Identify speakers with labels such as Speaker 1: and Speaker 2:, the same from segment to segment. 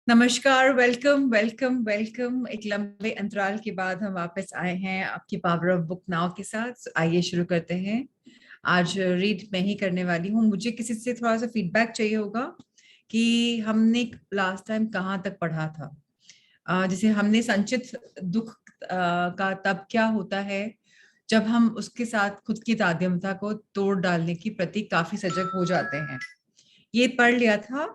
Speaker 1: नमस्कार। Welcome welcome welcome. एक लंबे अंतराल के बाद हम वापस आए हैं आपकी पावर ऑफ बुक नाउ के साथ। आइए शुरू करते हैं। आज रीड मैं ही करने वाली हूँ। मुझे किसी से थोड़ा सा फीडबैक चाहिए होगा कि हमने लास्ट टाइम कहाँ तक पढ़ा था। जैसे हमने संचित दुख का तब क्या होता है जब हम उसके साथ खुद की तादियमता को तोड़ डालने की प्रति काफी सजग हो जाते हैं, ये पढ़ लिया था।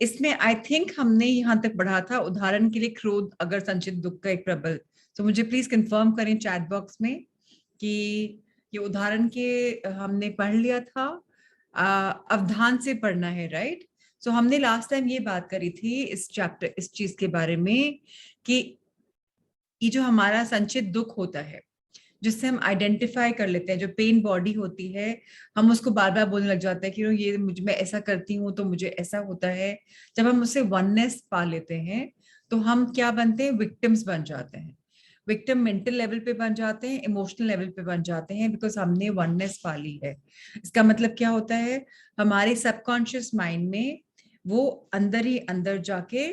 Speaker 1: इसमें आई थिंक हमने यहाँ तक पढ़ा था, उदाहरण के लिए क्रोध अगर संचित दुख का एक प्रबल। तो मुझे प्लीज कंफर्म करें चैट बॉक्स में कि ये उदाहरण के हमने पढ़ लिया था। अवधान से पढ़ना है, राइट। सो हमने लास्ट टाइम ये बात करी थी इस चैप्टर, इस चीज के बारे में कि ये जो हमारा संचित दुख होता है जिससे हम आइडेंटिफाई कर लेते हैं, जो पेन बॉडी होती है, हम उसको बार बार बोलने लग जाते हैं कि ये मुझ मैं ऐसा करती हूँ तो मुझे ऐसा होता है। जब हम उससे वननेस पा लेते हैं तो हम क्या बनते हैं, विक्टिम्स बन जाते हैं। विक्टिम मेंटल लेवल पे बन जाते हैं, इमोशनल लेवल पे बन जाते हैं, बिकॉज हमने वननेस पा ली है। इसका मतलब क्या होता है, हमारे सबकॉन्शियस माइंड में वो अंदर ही अंदर जाके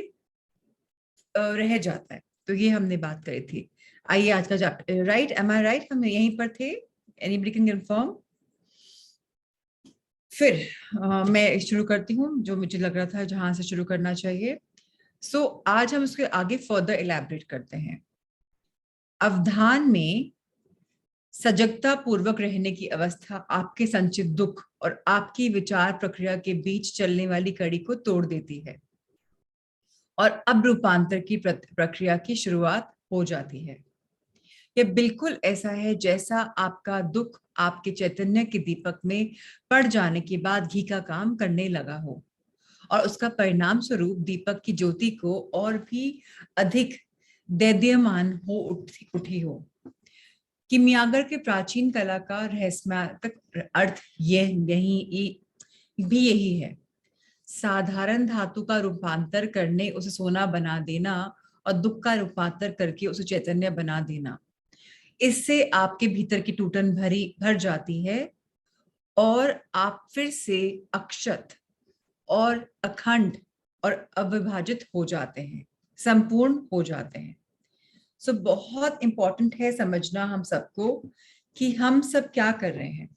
Speaker 1: रह जाता है। तो ये हमने बात करी थी। आइए आज का चैप्टर, राइट, एम आई राइट, हम यहीं पर थे। Anybody can confirm. फिर मैं शुरू करती हूँ जो मुझे लग रहा था जहां से शुरू करना चाहिए। आज हम उसके आगे फर्दर इलैबोरेट करते हैं। अवधान में सजगता पूर्वक रहने की अवस्था आपके संचित दुख और आपकी विचार प्रक्रिया के बीच चलने वाली कड़ी को तोड़ देती है और अब रूपांतर की प्रक्रिया की शुरुआत हो जाती है। यह बिल्कुल ऐसा है जैसा आपका दुख आपके चैतन्य के दीपक में पड़ जाने के बाद घी का काम करने लगा हो और उसका परिणाम स्वरूप दीपक की ज्योति को और भी अधिक दैदीयमान हो उठी हो। किमियागर के प्राचीन कला का रहस्यात्मक अर्थ भी यही है। साधारण धातु का रूपांतर करने उसे सोना बना देना और दुख का रूपांतर करके उसे चैतन्य बना देना। इससे आपके भीतर की टूटन भर जाती है और आप फिर से अक्षत और अखंड और अविभाजित हो जाते हैं, संपूर्ण हो जाते हैं। बहुत इंपॉर्टेंट है समझना हम सबको कि हम सब क्या कर रहे हैं।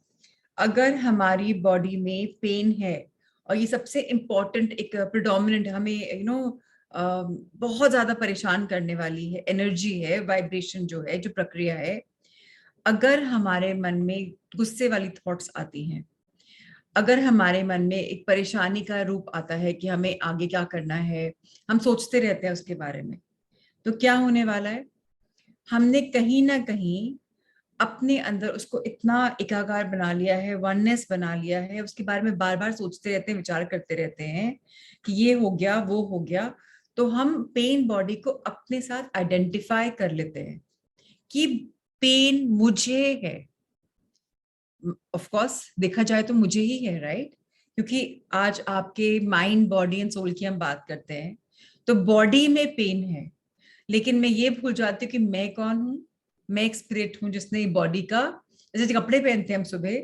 Speaker 1: अगर हमारी बॉडी में पेन है, और ये सबसे इम्पोर्टेंट एक प्रिडोमिनेंट हमें बहुत ज्यादा परेशान करने वाली है, एनर्जी है, वाइब्रेशन जो है, जो प्रक्रिया है। अगर हमारे मन में गुस्से वाली थॉट्स आती हैं, अगर हमारे मन में एक परेशानी का रूप आता है कि हमें आगे क्या करना है, हम सोचते रहते हैं उसके बारे में, तो क्या होने वाला है, हमने कहीं ना कहीं अपने अंदर उसको इतना एकाकार बना लिया है, वननेस बना लिया है, उसके बारे में बार बार सोचते रहते हैं, विचार करते रहते हैं कि ये हो गया वो हो गया। तो हम पेन बॉडी को अपने साथ आइडेंटिफाई कर लेते हैं कि पेन मुझे है। ऑफ कोर्स देखा जाए तो मुझे ही है, राइट, क्योंकि आज आपके माइंड बॉडी एंड सोल की हम बात करते हैं। तो बॉडी में पेन है, लेकिन मैं ये भूल जाती हूँ कि मैं कौन हूँ। मैं एक स्पिरिट हूँ जिसने बॉडी का, जैसे कपड़े पहनते हैं हम सुबह,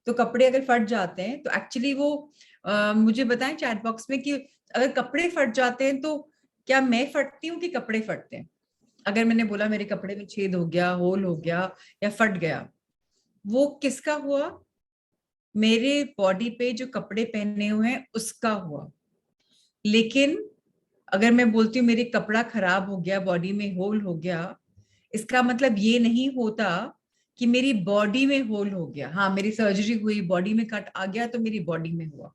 Speaker 1: तो कपड़े अगर फट जाते हैं तो एक्चुअली वो मुझे बताएं चैट बॉक्स में कि अगर कपड़े फट जाते हैं तो क्या मैं फटती हूँ कि कपड़े फटते हैं। अगर मैंने बोला मेरे कपड़े में छेद हो गया, होल हो गया या फट गया, वो किसका हुआ, मेरे बॉडी पे जो कपड़े पहने हुए हैं उसका हुआ। लेकिन अगर मैं बोलती हूँ मेरे कपड़ा खराब हो गया, बॉडी में होल हो गया, इसका मतलब ये नहीं होता कि मेरी बॉडी में होल हो गया। हाँ, मेरी सर्जरी हुई, बॉडी में कट आ गया तो मेरी बॉडी में हुआ।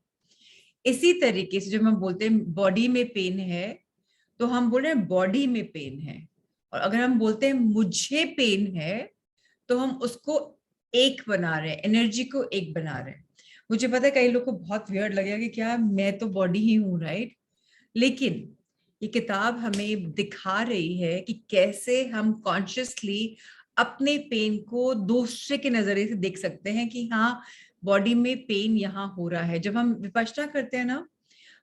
Speaker 1: इसी तरीके से जब हम बोलते हैं बॉडी में पेन है, तो हम बोल रहे हैं बॉडी में पेन है। और अगर हम बोलते हैं मुझे पेन है, तो हम उसको एक बना रहे हैं, एनर्जी को एक बना रहे हैं। मुझे पता है कई लोग को बहुत वियर्ड लगेगा कि क्या मैं तो बॉडी ही हूं, राइट। लेकिन ये किताब हमें दिखा रही है कि कैसे हम कॉन्शियसली अपने पेन को दूसरे के नजरिए से देख सकते हैं कि हाँ, बॉडी में पेन यहाँ हो रहा है। जब हम विपश्यना करते हैं ना,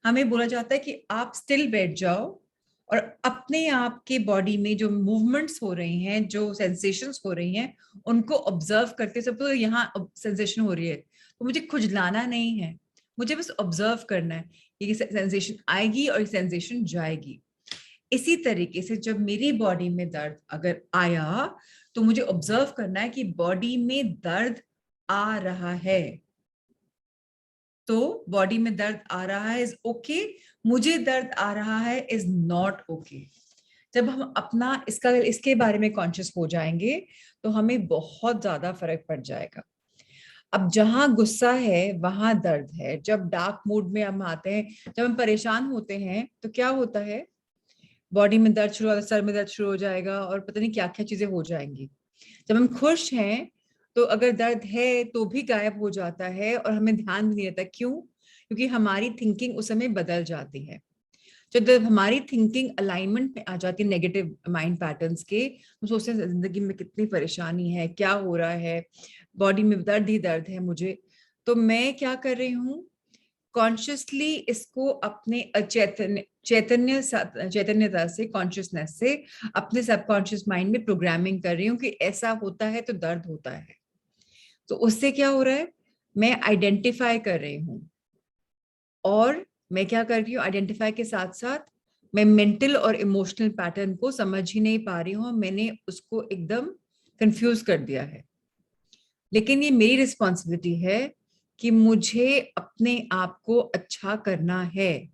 Speaker 1: हमें बोला जाता है कि आप स्टिल बैठ जाओ और अपने आप के बॉडी में जो मूवमेंट्स हो रही हैं, जो सेंसेशंस हो रही हैं, उनको ऑब्जर्व करते। सब तो यहाँ सेंसेशन हो रही है तो मुझे खुजलाना नहीं है, मुझे बस ऑब्जर्व करना है। ये सेंसेशन आएगी और ये सेंसेशन जाएगी। इसी तरीके से जब मेरी बॉडी में दर्द अगर आया तो मुझे ऑब्जर्व करना है कि बॉडी में दर्द आ रहा है, तो बॉडी में दर्द आ रहा है इज ओके, मुझे दर्द आ रहा है इज नॉट ओके। जब हम अपना इसके बारे में कॉन्शियस हो जाएंगे तो हमें बहुत ज्यादा फर्क पड़ जाएगा। अब जहां गुस्सा है वहां दर्द है। जब डार्क मूड में हम आते हैं, जब हम परेशान होते हैं तो क्या होता है, बॉडी में दर्द शुरू होता है, सर में दर्द शुरू हो जाएगा और पता नहीं क्या क्या चीजें हो जाएंगी। जब हम खुश हैं तो अगर दर्द है तो भी गायब हो जाता है और हमें ध्यान भी नहीं रहता। क्यों? क्योंकि हमारी थिंकिंग उस समय बदल जाती है। जब हमारी थिंकिंग अलाइनमेंट में आ जाती है नेगेटिव माइंड पैटर्न्स के, हम सोचते हैं जिंदगी में कितनी परेशानी है, क्या हो रहा है, बॉडी में दर्द ही दर्द है मुझे। तो मैं क्या कर रही हूँ, कॉन्शियसली इसको अपने चैतन्यता से, कॉन्शियसनेस से अपने सबकॉन्शियस माइंड में प्रोग्रामिंग कर रही हूँ कि ऐसा होता है तो दर्द होता है। तो उससे क्या हो रहा है, मैं आइडेंटिफाई कर रही हूँ, और मैं क्या कर रही हूँ, आइडेंटिफाई के साथ साथ मैं मेंटल और इमोशनल पैटर्न को समझ ही नहीं पा रही हूँ, मैंने उसको एकदम कंफ्यूज कर दिया है। लेकिन ये मेरी रिस्पॉन्सिबिलिटी है कि मुझे अपने आप को अच्छा करना है।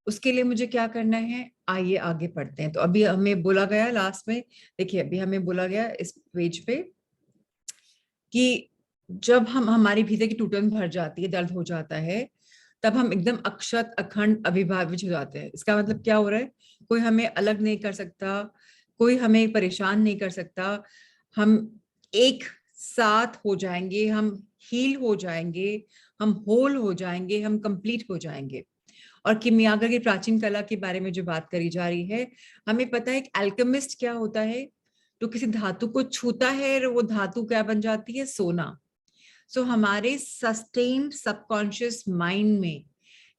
Speaker 1: उसके लिए मुझे क्या करना है, आइए आगे पढ़ते हैं। तो अभी हमें बोला गया लास्ट में, देखिए अभी हमें बोला गया इस पेज पे कि जब हम हमारी भीतर की टूटन भर जाती है, दर्द हो जाता है, तब हम एकदम अक्षत अखंड अविभाज्य हो जाते हैं। इसका मतलब क्या हो रहा है, कोई हमें अलग नहीं कर सकता, कोई हमें परेशान नहीं कर सकता। हम एक साथ हो जाएंगे, हम हील हो जाएंगे, हम होल हो जाएंगे, हम कंप्लीट हो जाएंगे। और किमियागर की प्राचीन कला के बारे में जो बात करी जा रही है, हमें पता है कि अल्केमिस्ट क्या होता है, तो किसी धातु को छूता है और वो धातु क्या बन जाती है, सोना। सो हमारे सस्टेन्ड सबकॉन्शियस माइंड में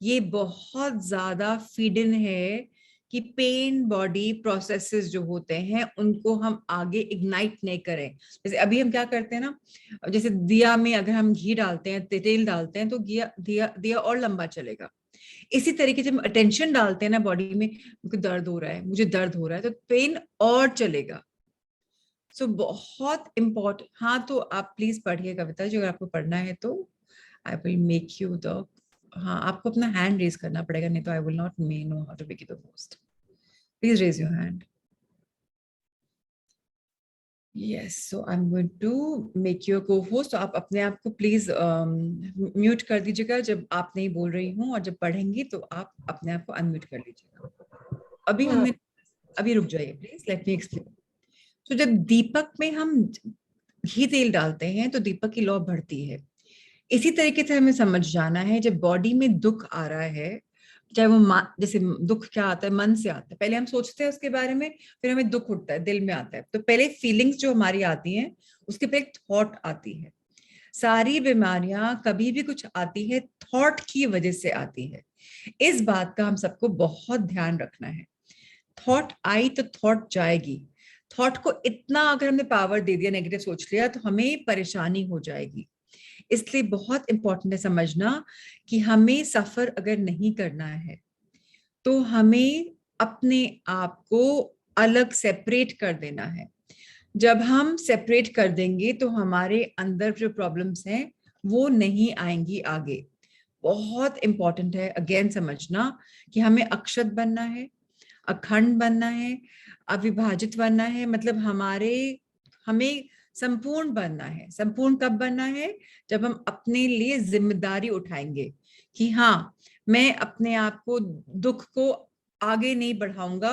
Speaker 1: ये बहुत ज्यादा फीड इन है कि पेन बॉडी प्रोसेसेस जो होते हैं उनको हम आगे इग्नाइट नहीं करें। जैसे अभी हम क्या करते हैं ना, जैसे दिया में अगर हम घी डालते हैं, तेल डालते हैं, तो दिया दिया दिया और लंबा चलेगा। इसी तरीके से हम अटेंशन डालते हैं ना बॉडी में, मुझे दर्द हो रहा है, मुझे दर्द हो रहा है, तो पेन और चलेगा। सो बहुत इम्पोर्टेंट। हाँ, तो आप प्लीज पढ़िए कविता जी, अगर आपको पढ़ना है तो I will make you the, हाँ आपको अपना हैंड रेज करना पड़ेगा, नहीं तो I will not may know how to make you the host. Please raise your hand. Yes, so I am going to make you को होस्ट। तो आप अपने आप को प्लीज म्यूट कर दीजिएगा जब आप नहीं बोल रही हूँ, और जब पढ़ेंगी तो आप अपने आप को अनम्यूट कर लीजिएगा। अभी हमें, अभी रुक जाइए प्लीज, लेट मी एक्सप्लेन। तो जब दीपक में हम घी तेल डालते हैं तो दीपक की लौ बढ़ती है। इसी तरीके से हमें समझ जाना है, जब बॉडी में दुख आ रहा है, चाहे वो जैसे दुख क्या आता है, मन से आता है, पहले हम सोचते हैं उसके बारे में, फिर हमें दुख उठता है, दिल में आता है, तो पहले फीलिंग्स जो हमारी आती हैं उसके पहले एक थॉट आती है। सारी बीमारियां कभी भी कुछ आती है थॉट की वजह से आती है। इस बात का हम सबको बहुत ध्यान रखना है। थॉट आई तो थॉट जाएगी। थॉट को इतना अगर हमने पावर दे दिया, नेगेटिव सोच लिया, तो हमें परेशानी हो जाएगी। इसलिए बहुत इंपॉर्टेंट है समझना कि हमें सफर अगर नहीं करना है तो हमें अपने आप को अलग सेपरेट कर देना है। जब हम सेपरेट कर देंगे तो हमारे अंदर जो प्रॉब्लम्स हैं वो नहीं आएंगी आगे। बहुत इंपॉर्टेंट है अगेन समझना कि हमें अक्षत बनना है, अखंड बनना है, अविभाजित बनना है, मतलब हमें संपूर्ण बनना है। संपूर्ण कब बनना है, जब हम अपने लिए जिम्मेदारी उठाएंगे कि हाँ, मैं अपने आप को, दुख को आगे नहीं बढ़ाऊंगा,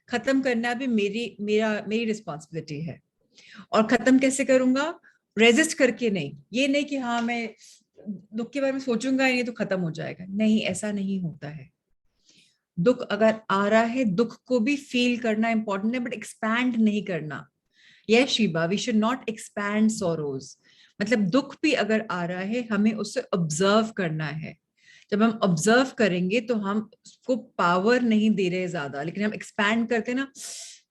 Speaker 1: खत्म करना भी मेरी रिस्पॉन्सिबिलिटी है। और खत्म कैसे करूंगा, रेजिस्ट करके नहीं, ये नहीं कि हाँ मैं दुख के बारे में सोचूंगा ये तो खत्म हो जाएगा, नहीं, ऐसा नहीं होता है। दुख अगर आ रहा है, दुख को भी फील करना इंपॉर्टेंट है, बट एक्सपैंड नहीं करना। Yes Shiba, we should not expand sorrows. मतलब दुख भी अगर आ रहा है हमें उसे ऑब्जर्व करना है। जब हम ऑब्जर्व करेंगे तो हम उसको पावर नहीं दे रहे ज्यादा, लेकिन हम एक्सपैंड करते ना,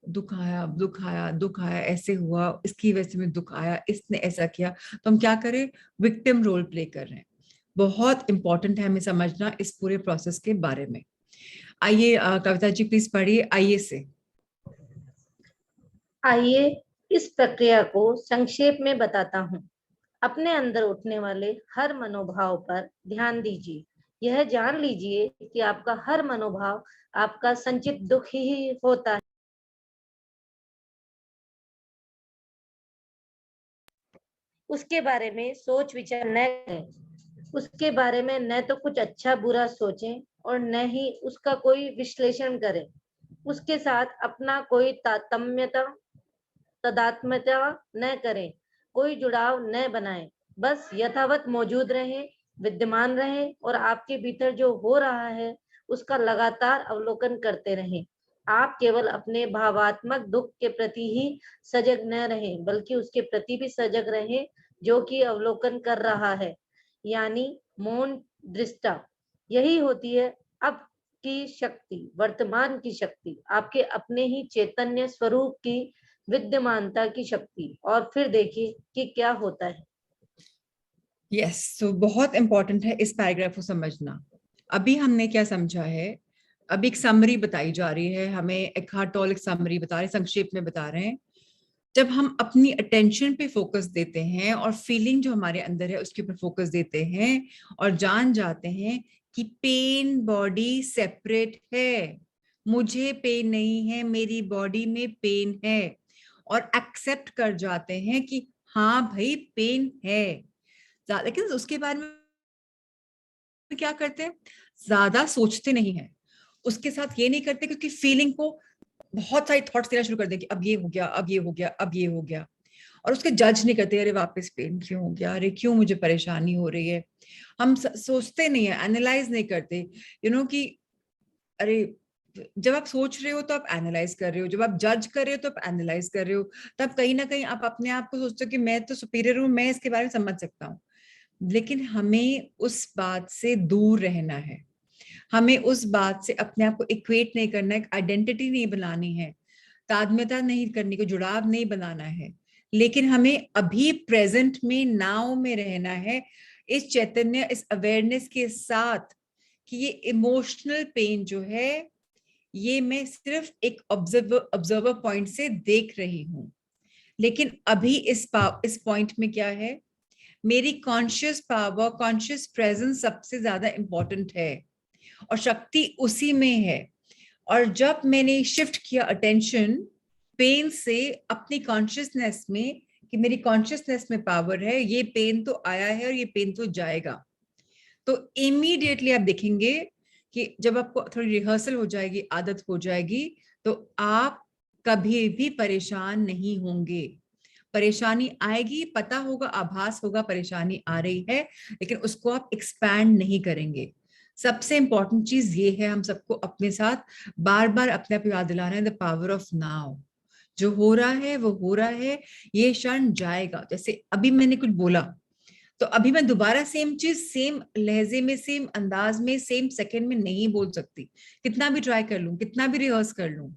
Speaker 1: दुख आया, दुख आया, दुख आया, ऐसे हुआ, इसकी वजह से में दुख आया, इसने ऐसा किया, तो हम क्या करें, विक्टिम रोल प्ले कर रहे हैं। बहुत इंपॉर्टेंट है हमें समझना इस पूरे प्रोसेस के बारे में। आइए कविता जी प्लीज पढ़िए आइए से।
Speaker 2: आइए इस प्रक्रिया को संक्षेप में बताता हूँ। अपने अंदर उठने वाले हर मनोभाव पर ध्यान दीजिए। यह जान लीजिए कि आपका हर मनोभाव आपका संचित दुख ही होता है। उसके बारे में सोच विचार न करें। उसके बारे में न तो कुछ अच्छा बुरा सोचें और न ही उसका कोई विश्लेषण करें। उसके साथ अपना कोई तादात्म्यता न करें, कोई जुड़ाव न बनाएं। बस यथावत मौजूद रहें, विद्यमान रहें और आपके भीतर जो हो रहा है उसका लगातार अवलोकन करते रहें। आप केवल अपने भावात्मक दुख के प्रति ही सजग न रहें, बल्कि उसके प्रति भी सजग रहें जो कि अवलोकन कर रहा है, यानी मौन दृष्टा। यही होती है अब की शक्ति, वर्तमान की शक्ति, आपके अपने ही चैतन्य स्वरूप की विद्यमानता की शक्ति। और फिर देखिए कि क्या होता है।
Speaker 1: यस, तो बहुत इंपॉर्टेंट है इस पैराग्राफ को समझना। अभी हमने क्या समझा है, अभी एक समरी बताई जा रही है हमें, एक टॉल समरी बता रहे, संक्षेप में बता रहे हैं। जब हम अपनी अटेंशन पे फोकस देते हैं और फीलिंग जो हमारे अंदर है उसके ऊपर फोकस देते हैं और जान जाते हैं कि पेन बॉडी सेपरेट है, मुझे पेन नहीं है, मेरी बॉडी में पेन है, और एक्सेप्ट कर जाते हैं कि हाँ भाई पेन है, लेकिन उसके बारे में क्या करते हैं, ज्यादा सोचते नहीं है, उसके साथ ये नहीं करते क्योंकि फीलिंग को बहुत सारी थॉट्स देना शुरू कर देंगे, अब ये हो गया, अब ये हो गया, अब ये हो गया, और उसके जज नहीं करते, अरे वापस पेन क्यों हो गया, अरे क्यों मुझे परेशानी हो रही है। हम सोचते नहीं है, एनालाइज नहीं करते, कि अरे जब आप सोच रहे हो तो आप एनालाइज कर रहे हो, जब आप जज कर रहे हो तो आप एनालाइज कर रहे हो, तब कहीं ना कहीं आप अपने आप को सोचते हो कि मैं तो सुपीरियर हूं, मैं इसके बारे में समझ सकता हूँ। लेकिन हमें उस बात से दूर रहना है, हमें उस बात से अपने आप को इक्वेट नहीं करना है, आइडेंटिटी नहीं बनानी है, तादात्म्यता नहीं करनी को, जुड़ाव नहीं बनाना है, लेकिन हमें अभी प्रेजेंट में नाव में रहना है, इस चैतन्य, इस अवेयरनेस के साथ कि ये इमोशनल पेन जो है ये मैं सिर्फ एक ऑब्जर्वर पॉइंट से देख रही हूँ। लेकिन अभी इस पॉइंट में क्या है, मेरी कॉन्शियस पावर, कॉन्शियस प्रेजेंस सबसे ज्यादा इंपॉर्टेंट है और शक्ति उसी में है। और जब मैंने शिफ्ट किया अटेंशन पेन से अपनी कॉन्शियसनेस में कि मेरी कॉन्शियसनेस में पावर है, ये पेन तो आया है और ये पेन तो जाएगा, तो इमीडिएटली आप देखेंगे कि जब आपको थोड़ी रिहर्सल हो जाएगी, आदत हो जाएगी, तो आप कभी भी परेशान नहीं होंगे। परेशानी आएगी, पता होगा, आभास होगा परेशानी आ रही है, लेकिन उसको आप एक्सपैंड नहीं करेंगे। सबसे इंपॉर्टेंट चीज ये है, हम सबको अपने साथ बार बार अपने आप याद दिलाना है, द पावर ऑफ नाउ। जो हो रहा है वो हो रहा है, ये क्षण जाएगा। जैसे अभी मैंने कुछ बोला तो अभी मैं दोबारा सेम चीज सेम लहजे में, सेम अंदाज में, सेम सेकंड में नहीं बोल सकती, कितना भी ट्राई कर लूं, कितना भी रिहर्स कर लूं,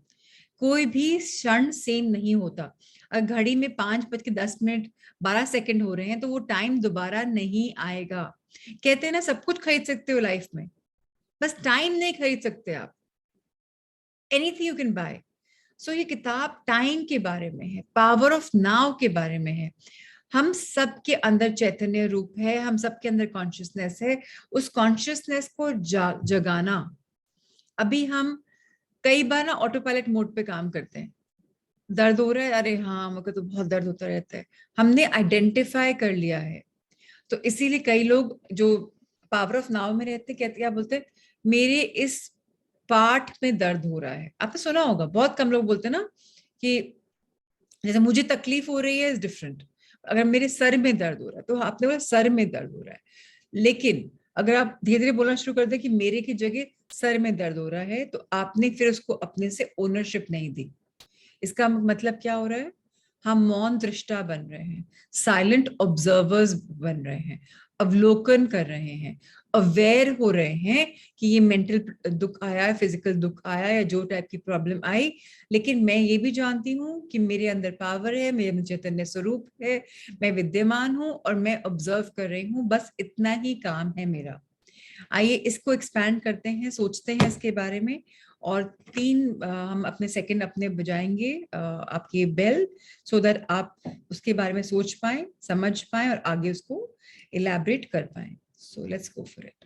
Speaker 1: कोई भी क्षण सेम नहीं होता। अगर घड़ी में 5:10 12 सेकंड हो रहे हैं तो वो टाइम दोबारा नहीं आएगा। कहते हैं ना, सब कुछ खरीद सकते हो लाइफ में, बस टाइम नहीं खरीद सकते आप। Anything you can buy. So ये किताब टाइम के बारे में है, पावर ऑफ नाउ के बारे में है। हम सबके अंदर चैतन्य रूप है, हम सबके अंदर कॉन्शियसनेस है, उस कॉन्शियसनेस को जगाना। अभी हम कई बार ना ऑटो पायलट मोड पे काम करते हैं, दर्द हो रहा है, अरे हाँ मुझे तो बहुत दर्द होता रहता है, हमने आइडेंटिफाई कर लिया है। तो इसीलिए कई लोग जो पावर ऑफ नाउ में रहते कहते, क्या बोलते हैं, मेरे इस पार्ट में दर्द हो रहा है। आपने सुना होगा, बहुत कम लोग बोलते हैं ना कि जैसे मुझे तकलीफ हो रही है इज डिफरेंट, अगर मेरे सर में दर्द हो रहा है तो आपने बोला सर में दर्द हो रहा है। लेकिन अगर आप धीरे धीरे बोलना शुरू कर दें कि मेरे की जगह सर में दर्द हो रहा है, तो आपने फिर उसको अपने से ओनरशिप नहीं दी। इसका मतलब क्या हो रहा है, हम मौन दृष्टा बन रहे हैं, साइलेंट ऑब्जर्वर्स बन रहे हैं, अवलोकन कर रहे हैं, अवेयर हो रहे हैं कि ये मेंटल दुख आया, फिजिकल दुख आया, या जो टाइप की प्रॉब्लम आई, लेकिन मैं ये भी जानती हूँ कि मेरे अंदर पावर है, मेरे चैतन्य स्वरूप है, मैं विद्यमान हूँ और मैं ऑब्जर्व कर रही हूँ, बस इतना ही काम है मेरा। आइए इसको एक्सपैंड करते हैं, सोचते हैं इसके बारे में, और 3 हम अपने सेकंड अपने बजाएंगे आपकी बेल, सो दैट आप उसके बारे में सोच पाए, समझ पाए और आगे उसको इलैबोरेट कर पाए। So let's go for it.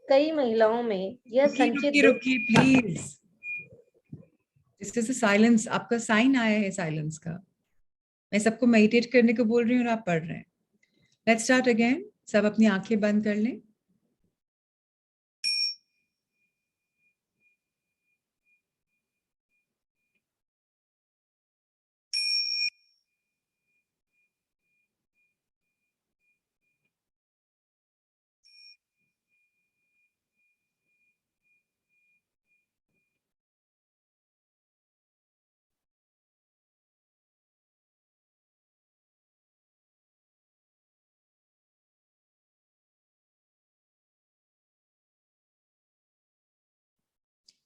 Speaker 2: कई महिलाओं में यह संचित
Speaker 1: रुकिए
Speaker 2: दुख
Speaker 1: रुकिए प्लीज, दिस इज साइलेंस, आपका साइन आया है साइलेंस का। मैं सबको मेडिटेट करने को बोल रही हूँ और आप पढ़ रहे हैं। लेट्स स्टार्ट अगेन, सब अपनी आंखें बंद कर लें।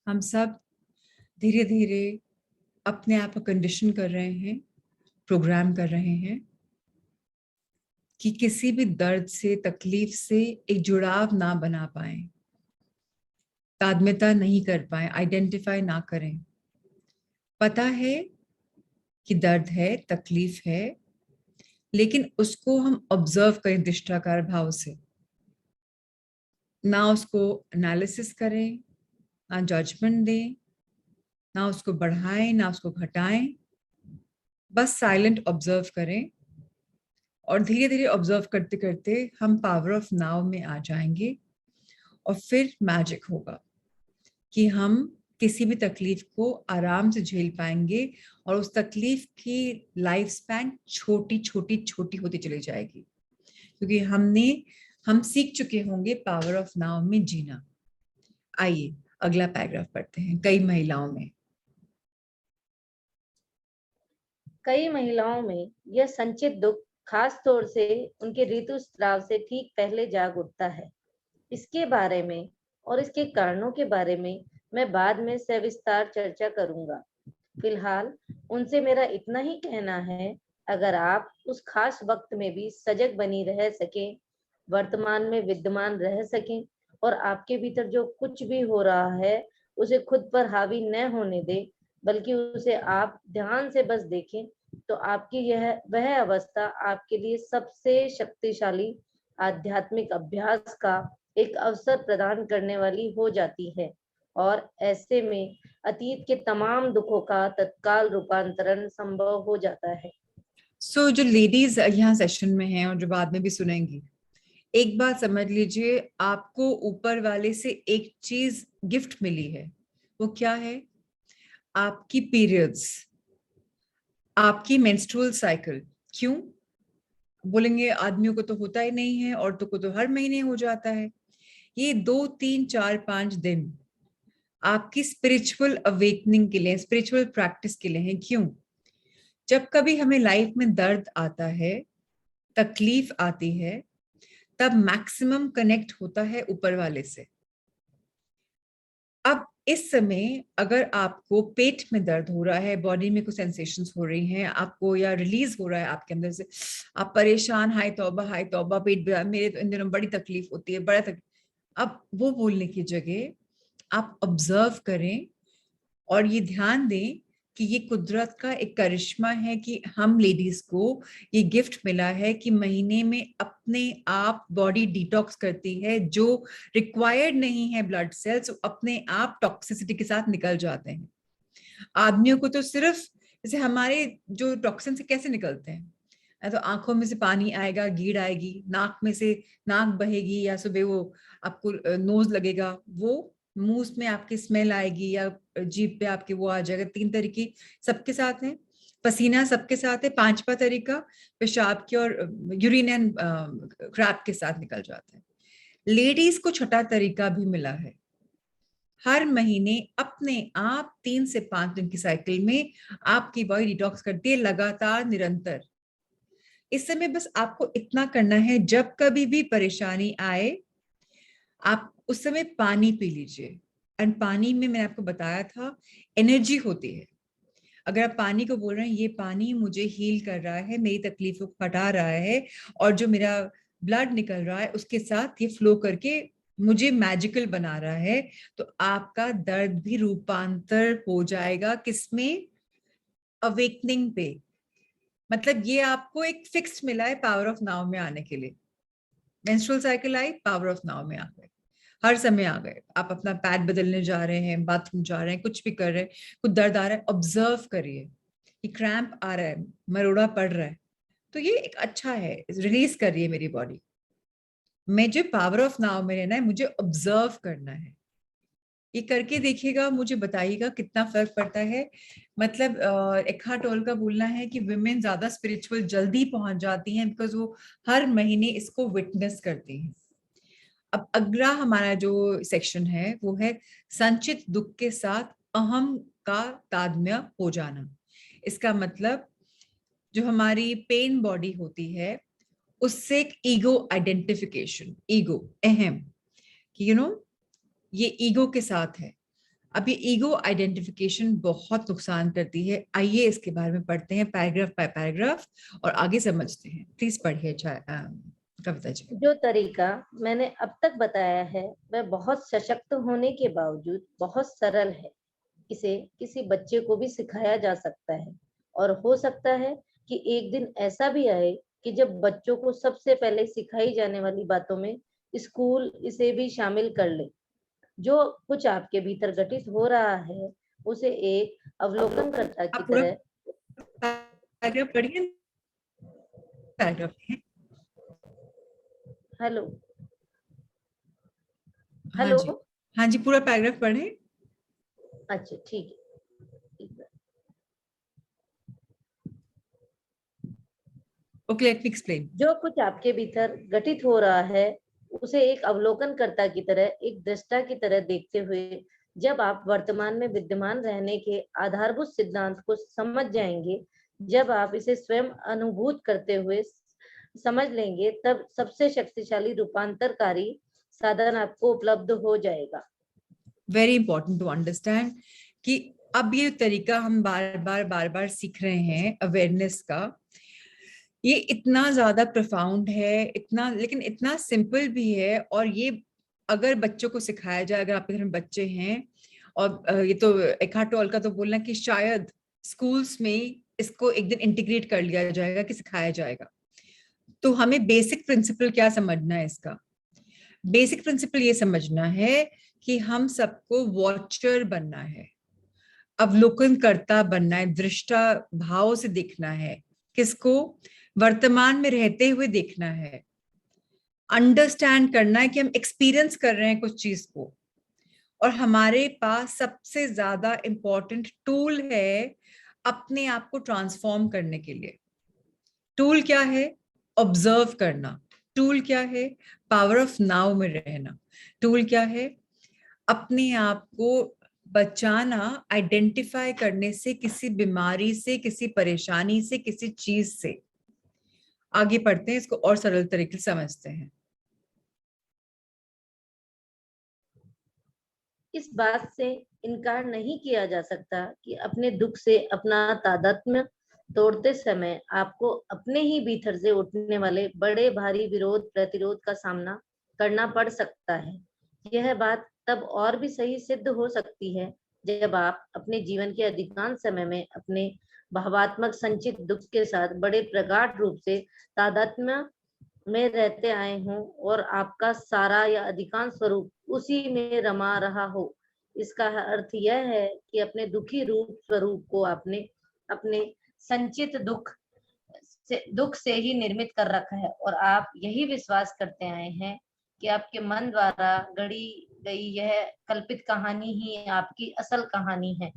Speaker 1: हम सब धीरे धीरे अपने आप को कंडीशन कर रहे हैं, प्रोग्राम कर रहे हैं कि किसी भी दर्द से, तकलीफ से एक जुड़ाव ना बना पाए, तादात्म्यता नहीं कर पाए, आइडेंटिफाई ना करें। पता है कि दर्द है, तकलीफ है, लेकिन उसको हम ऑब्जर्व करें दृष्टाकार भाव से, ना उसको एनालिसिस करें, ना जजमेंट दें, ना उसको बढ़ाएं ना उसको घटाएं, बस साइलेंट ऑब्जर्व करें। और धीरे धीरे ऑब्जर्व करते करते हम पावर ऑफ नाउ में आ जाएंगे, और फिर मैजिक होगा कि हम किसी भी तकलीफ को आराम से झेल पाएंगे, और उस तकलीफ की लाइफ स्पैन छोटी छोटी छोटी होती चली जाएगी, क्योंकि हम सीख चुके होंगे पावर ऑफ नाउ में जीना। आइए अगला पैराग्राफ पढ़ते हैं।
Speaker 2: कई महिलाओं में यह संचित दुख खास तौर से उनके ऋतुस्राव से ठीक पहले जाग उठता है। इसके बारे में और इसके कारणों के बारे में मैं बाद में सविस्तार चर्चा करूंगा। फिलहाल उनसे मेरा इतना ही कहना है, अगर आप उस खास वक्त में भी सजग बनी रह सकें, वर्तमान में विद्यमान रह सकें और आपके भीतर जो कुछ भी हो रहा है उसे खुद पर हावी न होने दें, बल्कि उसे आप ध्यान से बस देखें, तो आपकी यह वह अवस्था आपके लिए सबसे शक्तिशाली आध्यात्मिक अभ्यास का एक अवसर प्रदान करने वाली हो जाती है, और ऐसे में अतीत के तमाम दुखों का तत्काल रूपांतरण संभव हो जाता है।
Speaker 1: सो जो लेडीज यहाँ सेशन में हैं और जो बाद में भी सुनेंगी, एक बात समझ लीजिए, आपको ऊपर वाले से एक चीज गिफ्ट मिली है। वो क्या है? आपकी पीरियड्स, आपकी मेंस्ट्रुअल साइकिल। क्यों बोलेंगे? आदमियों को तो होता ही नहीं है, औरतों को तो हर महीने हो जाता है। ये 2 3 4 5 दिन आपकी स्पिरिचुअल अवेकनिंग के लिए, स्पिरिचुअल प्रैक्टिस के लिए है। क्यों? जब कभी हमें लाइफ में दर्द आता है, तकलीफ आती है, तब मैक्सिमम कनेक्ट होता है ऊपर वाले से। अब इस समय अगर आपको पेट में दर्द हो रहा है, बॉडी में कुछ सेंसेशंस हो रही हैं आपको, या रिलीज हो रहा है आपके अंदर से, आप परेशान, हाय तौबा पेट, मेरे तो इन दिनों बड़ी तकलीफ होती है, बड़ा तकलीफ। अब वो बोलने की जगह आप ऑब्जर्व करें और ये ध्यान दें कि ये कुदरत का एक करिश्मा है कि हम लेडीज को ये गिफ्ट मिला है कि महीने में अपने आप बॉडी डिटॉक्स करती है, जो रिक्वायर्ड नहीं है ब्लड सेल्स अपने आप टॉक्सिसिटी के साथ निकल जाते हैं। आदमियों को तो सिर्फ, जैसे हमारे जो टॉक्सिन से कैसे निकलते हैं, या तो आंखों में से पानी आएगा, गीड़ आएगी, नाक में से नाक बहेगी, या सुबह वो आपको नोज लगेगा, वो मुंह में आपकी स्मेल आएगी, या जीभ पे आपके वो आ जाएगा। 3 तरीके सबके साथ हैं। पसीना सबके साथ है। 5वां तरीका पेशाब के और यूरिन एंड क्रैप के साथ निकल जाता है। लेडीज को छठा तरीका भी मिला है। हर महीने अपने आप 3 से 5 दिन की साइकिल में आपकी बॉडी डिटॉक्स करती है, लगातार, निरंतर। इस समय बस आपको इतना करना है, जब कभी भी परेशानी आए आप उस समय पानी पी लीजिए। एंड पानी में मैंने आपको बताया था एनर्जी होती है। अगर आप पानी को बोल रहे हैं ये पानी मुझे हील कर रहा है, मेरी तकलीफों को हटा रहा है, और जो मेरा ब्लड निकल रहा है, उसके साथ ये फ्लो करके मुझे मैजिकल बना रहा है, तो आपका दर्द भी रूपांतर हो जाएगा किसमें? अवेकनिंग पे। मतलब ये आपको एक फिक्स मिला है पावर ऑफ नाउ में आने के लिए। Menstrual cycle I, power of now में आ गए, हर समय आ गए। आप अपना पैड बदलने जा रहे हैं, बाथरूम जा रहे हैं, कुछ भी कर रहे हैं, कुछ दर्द आ रहा है, ऑब्जर्व करिए कि क्रैम्प आ रहा है, मरोड़ा पड़ रहा है, तो ये एक अच्छा है, रिलीज करिए मेरी बॉडी। मुझे पावर ऑफ नाउ में रहना है, मुझे ऑब्जर्व करना है। ये करके देखिएगा, मुझे बताइएगा कितना फर्क पड़ता है। मतलब एखार्ट टोल का बोलना है कि विमेन ज्यादा स्पिरिचुअल जल्दी पहुंच जाती हैं बिकॉज वो हर महीने इसको विटनेस करती हैं। अब अगला हमारा जो सेक्शन है वो है संचित दुख के साथ अहम का तादात्म्य हो जाना। इसका मतलब जो हमारी पेन बॉडी होती है उससे एक ईगो आइडेंटिफिकेशन, ईगो अहम, कि ये ईगो के साथ है। अब ये ईगो आइडेंटिफिकेशन बहुत नुकसान करती है। आइए इसके बारे में पढ़ते हैं पैराग्राफ बाय पैराग्राफ और आगे समझते हैं। प्लीज पढ़िए कविता जी।
Speaker 2: जो तरीका मैंने अब तक बताया है वह बहुत सशक्त होने के बावजूद बहुत सरल है। इसे किसी बच्चे को भी सिखाया जा सकता है और हो सकता है कि एक दिन ऐसा भी आए कि जब बच्चों को सबसे पहले सिखाई जाने वाली बातों में स्कूल इसे भी शामिल कर ले। जो कुछ आपके भीतर घटित हो रहा है उसे एक अवलोकनकर्ता की
Speaker 1: आप पूरा
Speaker 2: तरह।
Speaker 1: पैराग्राफ पढ़िए, पैराग्राफ।
Speaker 2: हेलो
Speaker 1: हाँ
Speaker 2: हेलो।
Speaker 1: जी, हाँ जी, पूरा पैराग्राफ पढ़े।
Speaker 2: अच्छा ठीक है।
Speaker 1: Okay, let me explain.
Speaker 2: जो कुछ आपके भीतर घटित हो रहा है उसे एक अवलोकनकर्ता की तरह, एक दृष्टा की तरह देखते हुए जब आप वर्तमान में विद्यमान रहने के आधारभूत सिद्धांत को समझ जाएंगे, जब आप इसे स्वयं अनुभूत करते हुए समझ लेंगे, तब सबसे शक्तिशाली रूपांतरकारी साधन आपको उपलब्ध हो जाएगा।
Speaker 1: वेरी इंपॉर्टेंट टू अंडरस्टैंड कि अब ये तरीका हम बार बार सीख रहे हैं अवेयरनेस का, ये इतना ज्यादा प्रोफाउंड है, इतना, लेकिन इतना सिंपल भी है। और ये अगर बच्चों को सिखाया जाए, अगर आपके घर में बच्चे हैं, और ये तो एखार्ट टोल का तो बोलना कि शायद स्कूल्स में इसको एक दिन इंटीग्रेट कर लिया जाएगा, कि सिखाया जाएगा। तो हमें बेसिक प्रिंसिपल क्या समझना है इसका? बेसिक प्रिंसिपल ये समझना है कि हम सबको वॉचर बनना है, अवलोकनकर्ता बनना है, दृष्टा भाव से देखना है। किसको? वर्तमान में रहते हुए देखना है, अंडरस्टैंड करना है कि हम एक्सपीरियंस कर रहे हैं कुछ चीज को। और हमारे पास सबसे ज्यादा इंपॉर्टेंट टूल है अपने आप को ट्रांसफॉर्म करने के लिए। टूल क्या है? ऑब्जर्व करना। टूल क्या है? पावर ऑफ नाउ में रहना। टूल क्या है? अपने आप को बचाना, आइडेंटिफाई करने से, किसी बीमारी से, किसी परेशानी से, किसी चीज से। आगे पढ़ते हैं, इसको और सरल तरीके से समझते हैं।
Speaker 2: इस बात से इनकार नहीं किया जा सकता कि अपने दुख से अपना तादात्म्य तोड़ते समय आपको अपने ही भीतर से उठने वाले बड़े भारी विरोध प्रतिरोध का सामना करना पड़ सकता है। यह बात तब और भी सही सिद्ध हो सकती है जब आप अपने जीवन के अधिकांश समय में अपने भावात्मक संचित दुख के साथ बड़े प्रगाढ़ रूप से तादात्म्य में रहते आए हों और आपका सारा या अधिकांश स्वरूप उसी में रमा रहा हो। इसका अर्थ यह है कि अपने दुखी रूप स्वरूप को आपने अपने संचित दुख से ही निर्मित कर रखा है और आप यही विश्वास करते आए हैं कि आपके मन द्वारा गढ़ी गई यह कल्पित कहानी ही आपकी असल कहानी है।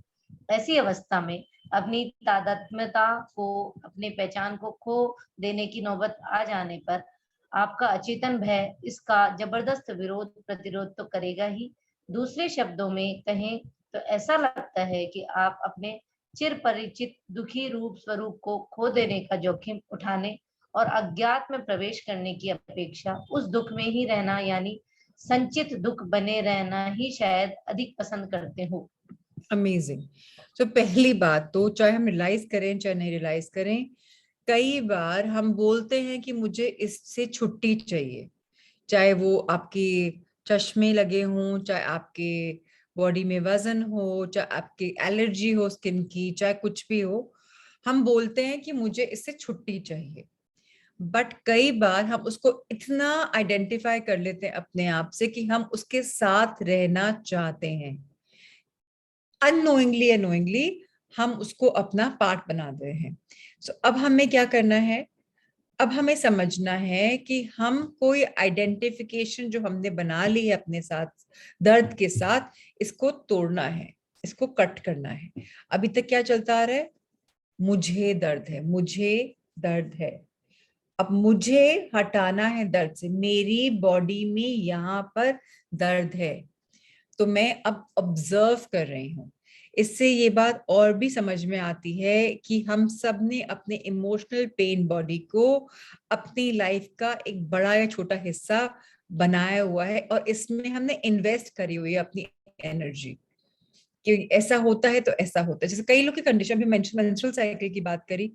Speaker 2: ऐसी अवस्था में अपनी तादात्म्यता को, अपनी पहचान को खो देने की नौबत आ जाने पर आपका अचेतन भय इसका जबरदस्त विरोध प्रतिरोध तो करेगा ही। दूसरे शब्दों में कहें तो ऐसा लगता है कि आप अपने चिर परिचित दुखी रूप स्वरूप को खो देने का जोखिम उठाने और अज्ञात में प्रवेश करने की अपेक्षा उस दुख में ही रहना, यानी संचित दुख बने रहना ही शायद अधिक पसंद करते हो।
Speaker 1: अमेजिंग। तो पहली बात तो, चाहे हम रियलाइज करें चाहे नहीं रियलाइज करें, कई बार हम बोलते हैं कि मुझे इससे छुट्टी चाहिए, चाहे वो आपकी चश्मे लगे हों, चाहे आपके बॉडी में वजन हो, चाहे आपकी एलर्जी हो स्किन की, चाहे कुछ भी हो, हम बोलते हैं कि मुझे इससे छुट्टी चाहिए। बट कई बार हम उसको इतना आइडेंटिफाई कर लेते हैं अपने आप से कि हम उसके साथ रहना चाहते हैं, अननोइंगली अनोइंगली हम उसको अपना पार्ट बना दे हैं। सो अब हमें क्या करना है, अब हमें समझना है कि हम कोई आइडेंटिफिकेशन जो हमने बना ली है अपने साथ, दर्द के साथ, इसको तोड़ना है, इसको कट करना है। अभी तक क्या चलता आ रहा है, मुझे दर्द है, मुझे दर्द है। अब मुझे हटाना है दर्द से, मेरी बॉडी में यहाँ पर दर्द है, तो मैं अब ऑब्जर्व कर रही हूँ। इससे ये बात और भी समझ में आती है कि हम सब ने अपने इमोशनल पेन बॉडी को अपनी लाइफ का एक बड़ा या छोटा हिस्सा बनाया हुआ है, और इसमें हमने इन्वेस्ट करी हुई है अपनी एनर्जी कि ऐसा होता है तो ऐसा होता है। जैसे कई लोग की कंडीशन भी, मेंस्ट्रुअल साइकिल की बात करी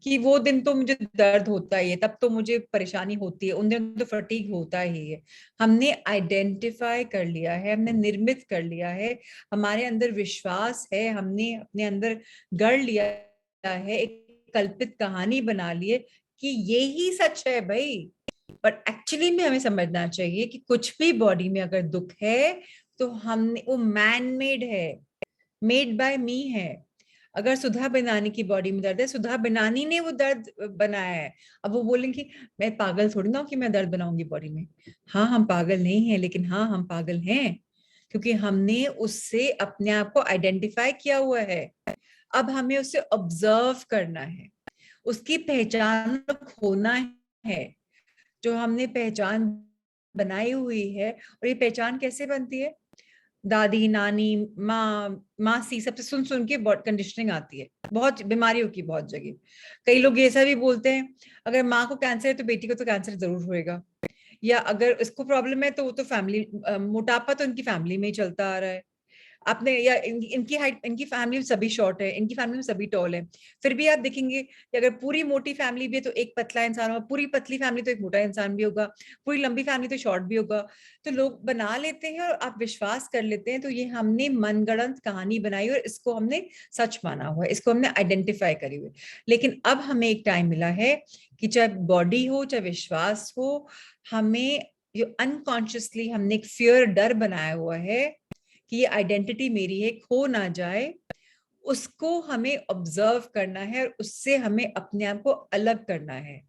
Speaker 1: कि वो दिन तो मुझे दर्द होता ही है, तब तो मुझे परेशानी होती है, उन दिन तो फटीग होता ही है। हमने आइडेंटिफाई कर लिया है, हमने निर्मित कर लिया है, हमारे अंदर विश्वास है, हमने अपने अंदर गढ़ लिया है, एक कल्पित कहानी बना ली है कि ये ही सच है भाई। पर एक्चुअली में हमें समझना चाहिए कि कुछ भी बॉडी में अगर दुख है तो हमने, वो मैन मेड है, मेड बाय मी है। अगर सुधा बनानी की बॉडी में दर्द है, सुधा बनानी ने वो दर्द बनाया है। अब वो बोलेंगे मैं पागल थोड़ी ना हूं कि मैं दर्द बनाऊंगी बॉडी में। हाँ हम पागल नहीं है, लेकिन हाँ हम पागल हैं क्योंकि हमने उससे अपने आप को आइडेंटिफाई किया हुआ है। अब हमें उसे ऑब्जर्व करना है, उसकी पहचान खोना है, जो हमने पहचान बनाई हुई है। और ये पहचान कैसे बनती है, दादी नानी माँ मासी सबसे सुन सुन के बहुत कंडीशनिंग आती है, बहुत बीमारियों की, बहुत जगह। कई लोग ऐसा भी बोलते हैं अगर माँ को कैंसर है तो बेटी को तो कैंसर जरूर होएगा, या अगर इसको प्रॉब्लम है तो वो तो फैमिली, मोटापा तो इनकी फैमिली में ही चलता आ रहा है। आपने, या इनकी हाइट, इनकी फैमिली में सभी शॉर्ट है, इनकी फैमिली में सभी टॉल है। फिर भी आप देखेंगे कि अगर पूरी मोटी फैमिली भी है तो एक पतला इंसान होगा, पूरी पतली फैमिली तो एक मोटा इंसान भी होगा, पूरी लंबी फैमिली तो शॉर्ट भी होगा। तो लोग बना लेते हैं और आप विश्वास कर लेते हैं, तो ये हमने मनगढ़ंत कहानी बनाई और इसको हमने सच माना हुआ है, इसको हमने आइडेंटिफाई करी हुई। लेकिन अब हमें एक टाइम मिला है कि चाहे बॉडी हो चाहे विश्वास हो, हमें जो अनकॉन्शियसली हमने एक फियर, डर बनाया हुआ है कि ये आइडेंटिटी मेरी है, खो ना जाए, उसको हमें ऑब्जर्व करना है और उससे हमें अपने आप को अलग करना है।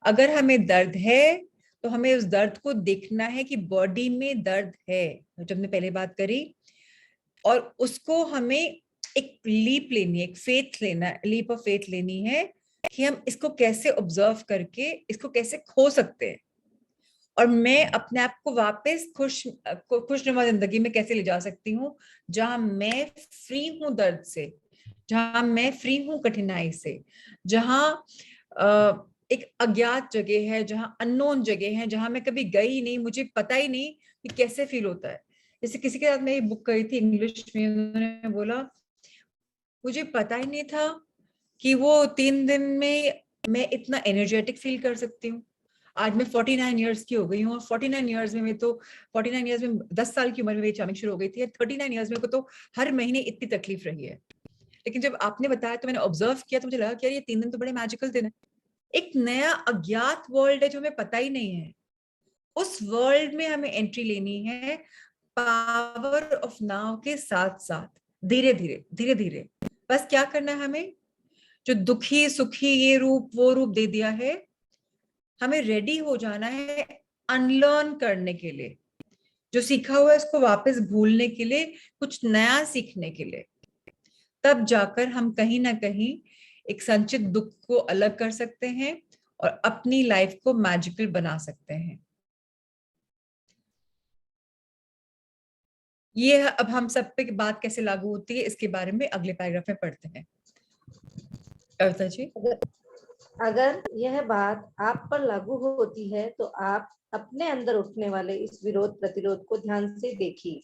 Speaker 1: अगर हमें दर्द है तो हमें उस दर्द को देखना है कि बॉडी में दर्द है, जो हमने पहले बात करी, और उसको हमें एक लीप लेनी है, एक फेथ लेना, लीप ऑफ फेथ लेनी है कि हम इसको कैसे ऑब्जर्व करके इसको कैसे खो सकते हैं, और मैं अपने आप को वापस खुशनुमा जिंदगी में कैसे ले जा सकती हूँ, जहां मैं फ्री हूं दर्द से, जहां मैं फ्री हूं कठिनाई से, जहां एक अज्ञात जगह है, जहां अननोन जगह है, जहां मैं कभी गई नहीं, मुझे पता ही नहीं कि कैसे फील होता है। जैसे किसी के साथ मैं ये बुक करी थी इंग्लिश में, उन्होंने बोला मुझे पता ही नहीं था कि वो 3 दिन में मैं इतना एनर्जेटिक फील कर सकती हूँ। आज मैं 49 ईयर्स की हो गई हूँ, और 49 ईयर्स में मैं तो, 49 ईयर्स में 10 साल की उम्र में मेरी चामिंग शुरू हो गई थी, 39 ईयर्स में को तो हर महीने इतनी तकलीफ रही है। लेकिन जब आपने बताया तो मैंने ऑब्जर्व किया, तो मुझे लगा कि यार ये 3 दिन तो बड़े मैजिकल दिन है। एक नया अज्ञात वर्ल्ड है जो हमें पता ही नहीं है, उस वर्ल्ड में हमें एंट्री लेनी है, पावर ऑफ नाउ के साथ साथ, धीरे धीरे धीरे धीरे। बस क्या करना है हमें, जो दुखी सुखी ये रूप वो रूप दे दिया है, हमें रेडी हो जाना है अनलर्न करने के लिए, जो सीखा हुआ है उसको वापस भूलने के लिए, कुछ नया सीखने के लिए। तब जाकर हम कहीं ना कहीं एक संचित दुख को अलग कर सकते हैं और अपनी लाइफ को मैजिकल बना सकते हैं। ये अब हम सब पे बात कैसे लागू होती है, इसके बारे में अगले पैराग्राफ में पढ़ते हैं। कविता जी,
Speaker 2: अगर यह बात आप पर लागू होती है तो आप अपने अंदर उठने वाले इस विरोध प्रतिरोध को ध्यान से देखिए।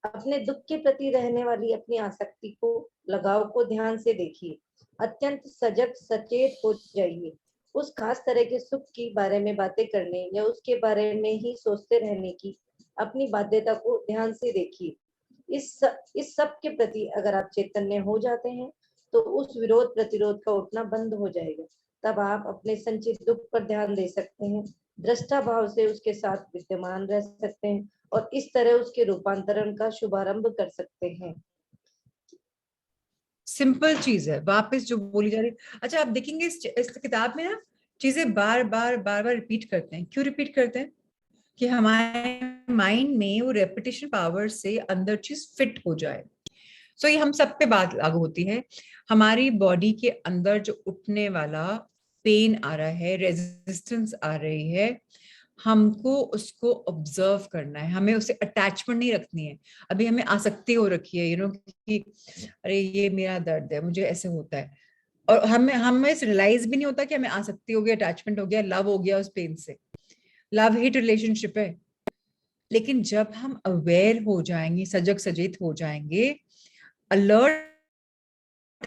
Speaker 2: अपने दुख के प्रति रहने वाली अपनी आसक्ति को, लगाव को ध्यान से देखिए। अत्यंत सजग सचेत हो जाइए। उस खास तरह के सुख की बारे में बातें करने या उसके बारे में ही सोचते रहने की अपनी बाध्यता को ध्यान से देखिए। इस सब के प्रति अगर आप चैतन्य हो जाते हैं तो उस विरोध प्रतिरोध का उठना बंद हो जाएगा। तब आप अपने संचित दुख पर ध्यान दे सकते हैं, दृष्टा भाव से उसके साथ विद्यमान रह सकते हैं और इस तरह उसके रूपांतरण का शुभारंभ कर सकते हैं।
Speaker 1: सिंपल चीज है, वापस जो बोली जा रही है। अच्छा, आप देखेंगे इस किताब में ना चीजें बार बार रिपीट करते हैं। क्यों रिपीट करते हैं? कि हमारे माइंड में वो रेपिटेशन पावर से अंदर चीज फिट हो जाए। सो ये हम सब पे बात लागू होती है। हमारी बॉडी के अंदर जो उठने वाला पेन आ रहा है, रेजिस्टेंस आ रही है, हमको उसको ऑब्जर्व करना है, हमें उसे अटैचमेंट नहीं रखनी है। अभी हमें आसक्ति हो रखी है, कि अरे ये मेरा दर्द है, मुझे ऐसे होता है, और हमें रियलाइज भी नहीं होता कि हमें आसक्ति हो गया, अटैचमेंट हो गया, लव हो गया उस पेन से। लव हेट रिलेशनशिप है। लेकिन जब हम अवेयर हो जाएंगे, सजग सचेत हो जाएंगे, अलर्ट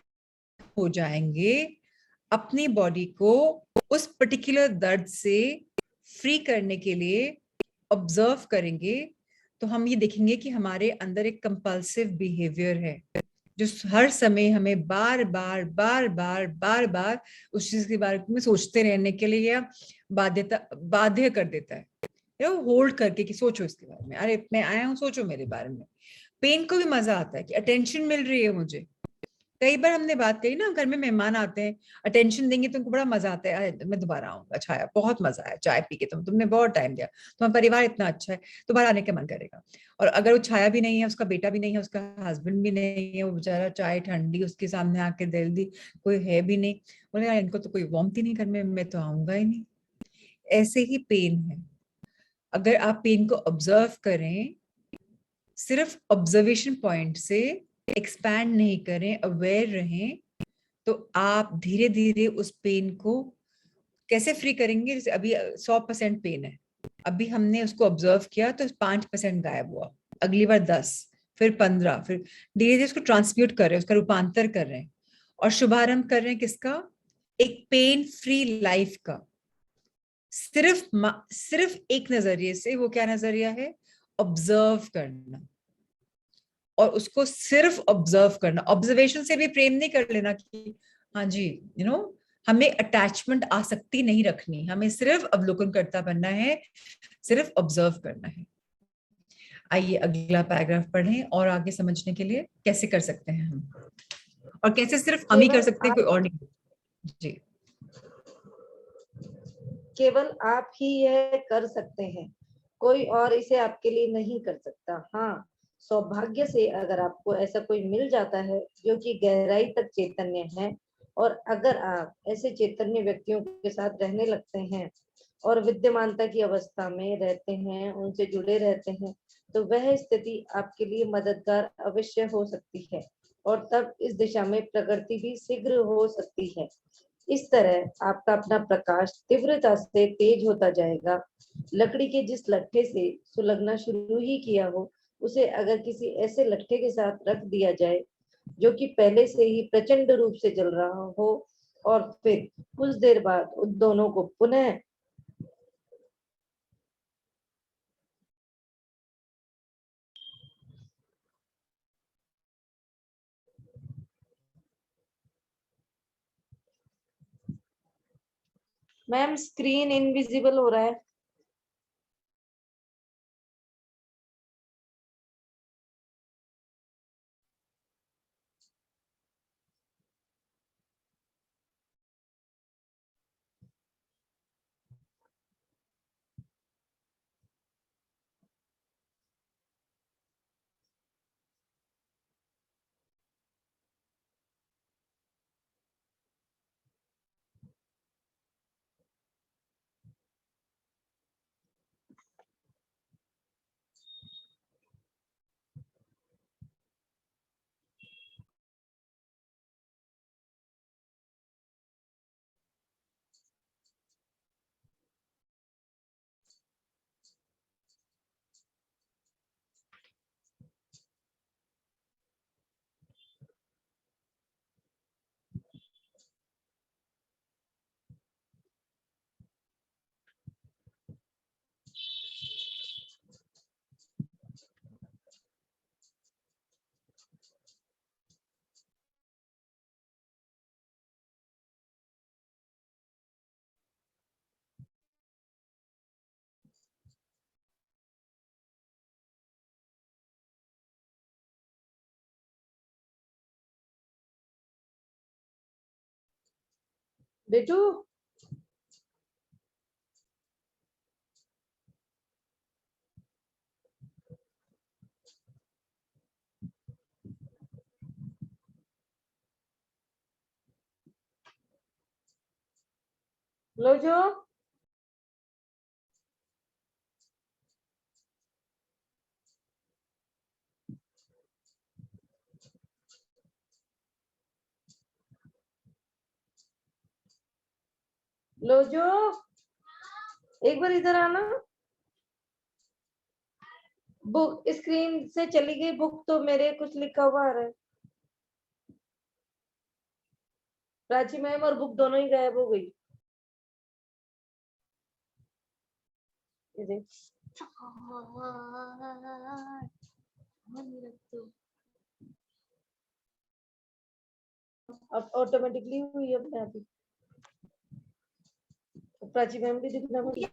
Speaker 1: हो जाएंगे, अपनी बॉडी को उस पर्टिकुलर दर्द से फ्री करने के लिए ऑब्जर्व करेंगे, तो हम ये देखेंगे कि हमारे अंदर एक कंपल्सिव बिहेवियर है जो हर समय हमें बार बार उस चीज के बारे में सोचते रहने के लिए या बाध्य कर देता है, या होल्ड करके कि सोचो इसके बारे में, अरे मैं आया हूँ, सोचो मेरे बारे में। पेन को भी मजा आता है कि अटेंशन मिल रही है मुझे। कई बार हमने बात कही ना, घर में मेहमान आते हैं, अटेंशन देंगे तो उनको बड़ा मजा आता है, अरे मैं दोबारा आऊंगा, अच्छा आया, बहुत मजा आया चाय पी के, तुमने बहुत टाइम दिया, तुम्हारा परिवार इतना अच्छा है, दोबारा आने का मन करेगा। और अगर वो छाया भी नहीं है, उसका बेटा भी नहीं है, उसका हस्बैंड भी नहीं है, वो बेचारा चाय ठंडी उसके सामने आके दिल दी, कोई है भी नहीं, बोले यार इनको तो कोई वार्मथ ही नहीं घर में, मैं तो आऊंगा ही नहीं। ऐसे ही पेन है। अगर आप पेन को ऑब्जर्व करें, सिर्फ ऑब्जर्वेशन पॉइंट से एक्सपैंड नहीं करें, अवेयर रहें, तो आप धीरे धीरे उस पेन को कैसे फ्री करेंगे। जैसे अभी 100% पेन है, अभी हमने उसको ऑब्जर्व किया तो 5% गायब हुआ, अगली बार 10, फिर 15, फिर धीरे धीरे उसको ट्रांसम्यूट कर रहे हैं, उसका रूपांतर कर रहे हैं, और शुभारंभ कर रहे हैं किसका? एक पेन फ्री लाइफ का। सिर्फ एक नजरिए से, वो क्या नजरिया है? ऑब्जर्व करना। और उसको सिर्फ ऑब्जर्व करना, ऑब्जर्वेशन से भी प्रेम नहीं कर लेना कि हाँ जी, हमें अटैचमेंट आसक्ति नहीं रखनी, हमें सिर्फ अवलोकन करता बनना है, सिर्फ ऑब्जर्व करना है। आइए अगला पैराग्राफ पढ़ें और आगे समझने के लिए कैसे कर सकते हैं हम, और कैसे सिर्फ हम ही कर
Speaker 2: केवल
Speaker 1: सकते हैं,
Speaker 2: आप
Speaker 1: कोई और नहीं। जी।
Speaker 2: केवल आप ही यह कर सकते हैं, कोई और इसे आपके लिए नहीं कर सकता। हाँ, सौभाग्य से अगर आपको ऐसा कोई मिल जाता है जो कि गहराई तक चैतन्य है, और अगर आप ऐसे चैतन्य व्यक्तियों के साथ रहने लगते हैं और विद्यमानता की अवस्था में रहते हैं, उनसे जुड़े रहते हैं, तो वह स्थिति आपके लिए मददगार अवश्य हो सकती है, और तब इस दिशा में प्रगति भी शीघ्र हो सकती है। इस तरह आपका अपना प्रकाश तीव्रता से तेज होता जाएगा। लकड़ी के जिस लट्ठे से सुलगना शुरू ही किया हो, उसे अगर किसी ऐसे लट्ठे के साथ रख दिया जाए जो कि पहले से ही प्रचंड रूप से जल रहा हो, और फिर कुछ देर बाद उन दोनों को पुनः मैम स्क्रीन इनविजिबल हो रहा है। बेटू लो जो लो जो एक बार इधर आना। बुक स्क्रीन से चली गई बुक, तो मेरे कुछ लिखा हुआ आ रहा है। प्राची मैम और बुक दोनों ही गायब हो गई। ये देख अब ऑटोमेटिकली हुई अपने आप ही। प्राची मैम भी दिखना पड़ी।